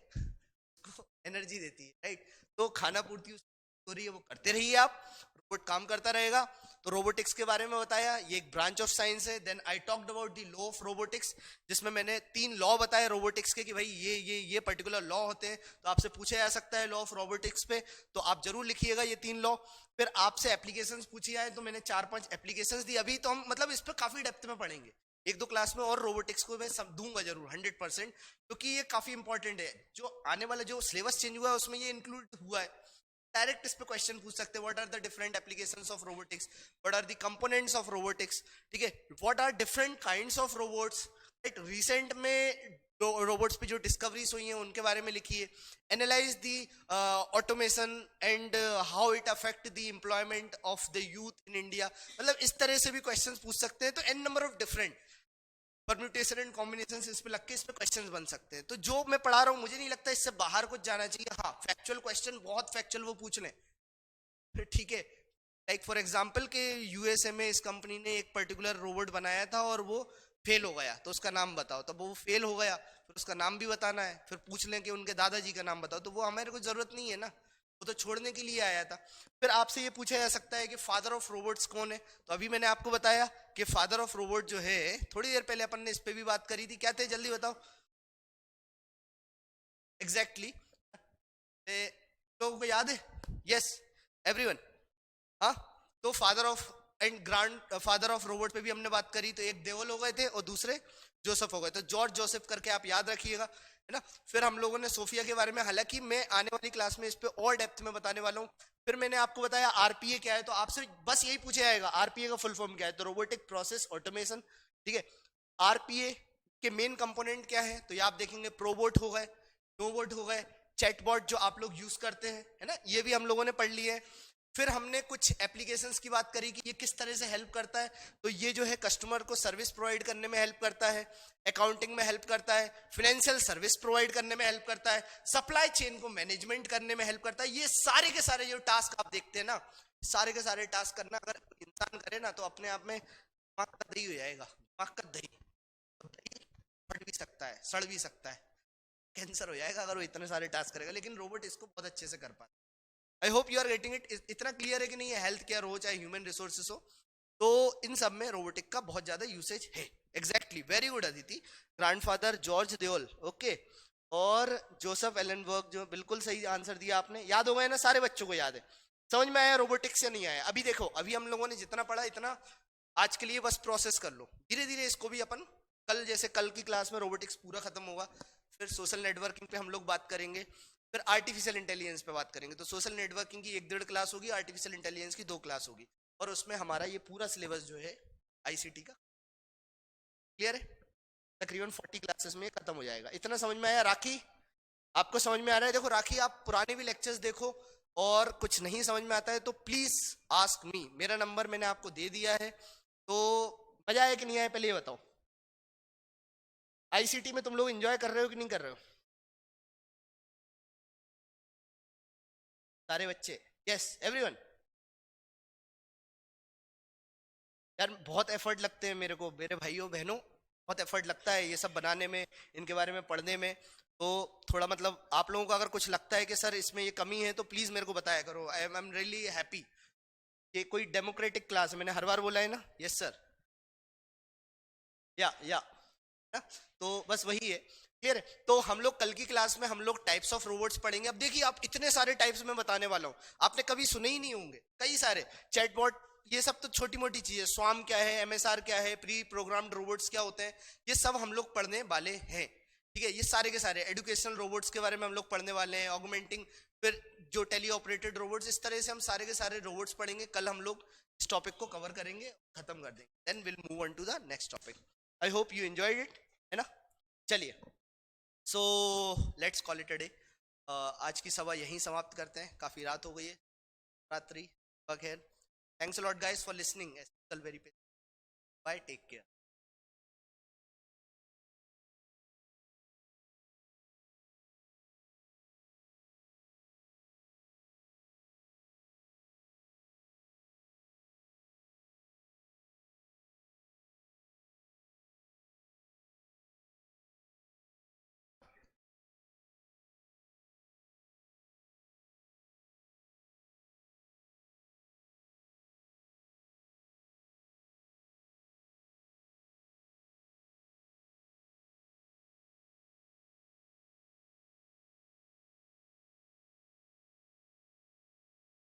उसको एनर्जी देती है, राइट. तो खाना पूर्ति हो रही है, वो करते रहिए आप, रोबोट काम करता रहेगा. तो रोबोटिक्स के बारे में बताया, ये एक ब्रांच ऑफ साइंस है. Then I talked about the law of robotics, जिसमें मैंने 3 लॉ बताए रोबोटिक्स के, कि भाई ये पर्टिकुलर लॉ होते हैं. तो आपसे पूछा जा सकता है लॉ ऑफ रोबोटिक्स पे, तो आप जरूर लिखिएगा ये 3 लॉ. फिर आपसे एप्लीकेशंस पूछी जाए तो मैंने 4-5 एप्लीकेशंस दी. अभी तो हम मतलब इस पर काफी डेप्थ में पढ़ेंगे, 1-2 क्लास में और रोबोटिक्स को मैं दूंगा जरूर 100%, क्योंकि ये काफी इंपॉर्टेंट है. जो आने वाला जो सिलेबस चेंज हुआ है उसमें ये इंक्लूड हुआ है. डायरेक्ट इस पे क्वेश्चन पूछ सकते हैं, what are the different applications of robotics, what are the components of robotics, ठीक है. What are different kinds of robots, right, recent में रोबोट्स पे जो डिस्कवरीज हुई हैं उनके बारे में लिखिए, analyse the automation and how it affect the employment of the youth in India. मतलब इस तरह से भी क्वेश्चंस पूछ सकते हैं। तो an number of different permutation and combination इस पे लग के इस पे क्वेश्चंस बन सकते हैं। तो जो मैं पढ़ा रहा हूँ मुझे नहीं लगता इससे बाहर कुछ जाना चाहिए। हाँ, फैक्चुअल क्वेश्चन बहुत फैक्चुअल वो पूछ लें फिर ठीक है। लाइक फॉर एग्जाम्पल के यूएसए में इस कंपनी ने एक पर्टिकुलर रोबोट बनाया था और वो फेल हो गया, तो उसका नाम बताओ। तब वो फेल हो गया, फिर उसका नाम भी बताना है, फिर पूछ लें कि उनके दादाजी का नाम बताओ, तो वो हमारे को जरूरत नहीं है ना, वो तो छोड़ने के लिए आया था। फिर आपसे ये पूछा जा सकता है कि फादर ऑफ रोबोट्स कौन है। तो अभी मैंने आपको बताया कि फादर ऑफ रोबोट जो है, थोड़ी देर पहले अपन ने इस पे भी बात करी थी, क्या थे जल्दी बताओ एग्जैक्टली लोगों को याद है? Yes everyone. हाँ, तो father of and grand father of robot पे भी हमने बात करी। तो एक देवल हो गए थे और दूसरे जोसेफ हो गए। तो जॉर्ज जोसेफ करके आप याद रखिएगा, है ना। फिर हम लोगों ने सोफिया के बारे में, हालांकि मैं आने वाली क्लास में इस पे और डेप्थ में बताने वाला हूँ। फिर मैंने आपको बताया आरपीए क्या है, तो आपसे बस यही पूछा जाएगा आरपीए का फुल फॉर्म क्या है, तो रोबोटिक प्रोसेस ऑटोमेशन, ठीक है। आरपीए के मेन कंपोनेंट क्या है, तो ये आप देखेंगे प्रोबोट हो गए, नोबोट हो गए, चैटबॉट जो आप लोग यूज करते हैं, है ना, ये भी हम लोगों ने पढ़ लिए है। फिर हमने कुछ एप्लीकेशंस की बात करी कि ये किस तरह से हेल्प करता है। तो ये जो है कस्टमर को सर्विस प्रोवाइड करने में हेल्प करता है, अकाउंटिंग में हेल्प करता है, फाइनेंशियल सर्विस प्रोवाइड करने में हेल्प करता है, सप्लाई चेन को मैनेजमेंट करने में हेल्प करता है। ये सारे के सारे जो टास्क आप देखते हैं ना, सारे के सारे टास्क करना अगर इंसान करे ना, तो अपने आप में दिमाग का दही हो जाएगा। दिमाग का दही, दही फट भी सकता है, सड़ भी सकता है, कैंसर हो जाएगा अगर वो इतने सारे टास्क करेगा। लेकिन रोबोट इसको बहुत अच्छे से कर पाता है। I hope you are getting it. इतना क्लियर है कि नहीं है, हेल्थ केयर हो चाहे ह्यूमन रिसोर्सेस हो, तो इन सब में रोबोटिक का बहुत ज्यादा यूसेज है। Exactly, very good Aditi. Grandfather George Deol, okay, और जोसेफ एलनबर्ग, जो बिल्कुल सही आंसर दिया आपने। याद हो गए ना, सारे बच्चों को याद है। समझ में आया रोबोटिक्स या नहीं आया? अभी देखो, अभी हम लोगों ने जितना पढ़ा इतना आज के लिए बस प्रोसेस कर लो। धीरे धीरे इसको भी अपन कल, जैसे कल की क्लास में रोबोटिक्स पूरा खत्म होगा, फिर सोशल नेटवर्किंग पे हम लोग बात करेंगे, फिर आर्टिफिशियल इंटेलिजेंस पे बात करेंगे। तो सोशल नेटवर्किंग की 1-1.5 क्लास होगी, आर्टिफिशियल इंटेलिजेंस की 2 क्लास होगी, और उसमें हमारा ये पूरा सिलेबस जो है आईसीटी का क्लियर है। तकरीबन 40 क्लासेस में खत्म हो जाएगा। इतना समझ में आया? राखी आपको समझ में आ रहा है? देखो राखी, आप पुराने भी लेक्चर्स देखो, और कुछ नहीं समझ में आता है तो प्लीज आस्क मी। मेरा नंबर मैंने आपको दे दिया है। तो मजा आया कि नहीं आया, पहले ये बताओ। आईसीटी में तुम लोग एंजॉय कर रहे हो कि नहीं कर रहे हो सारे बच्चे? Yes everyone. यार बहुत एफर्ट लगते हैं मेरे को, मेरे भाइयों बहनों, बहुत एफर्ट लगता है ये सब बनाने में, इनके बारे में पढ़ने में। तो थोड़ा मतलब आप लोगों को अगर कुछ लगता है कि सर इसमें ये कमी है, तो प्लीज मेरे को बताया करो। I am really happy. ये कोई डेमोक्रेटिक क्लास है, मैंने हर बार बोला है ना। Yes sir. या ना? तो बस वही है, क्लियर है। तो हम लोग कल की क्लास में हम लोग टाइप्स ऑफ रोबोट्स पढ़ेंगे। अब देखिए, आप इतने सारे टाइप्स में बताने वाला हूँ, आपने कभी सुने ही नहीं होंगे, कई सारे। चैटबॉट, ये सब तो छोटी मोटी चीजें, स्वाम क्या है, एमएसआर क्या है, प्री प्रोग्राम्ड रोबोट्स क्या होते हैं, ये सब हम लोग पढ़ने वाले हैं, ठीक है। ये सारे के सारे एजुकेशनल रोबोट्स के बारे में हम लोग पढ़ने वाले हैं, ऑगमेंटिंग, फिर जो टेली ऑपरेटेड रोबोट्स, इस तरह से हम सारे के सारे रोबोट्स पढ़ेंगे। कल हम लोग इस टॉपिक को कवर करेंगे, खत्म कर देंगे, then will move on to the next topic. I hope you enjoyed it, है ना। चलिए, so let's call it a day. आज की सभा यहीं समाप्त करते हैं, काफी रात हो गई है, रात्रि बखैर। Thanks a lot guys for listening, very bye, take care.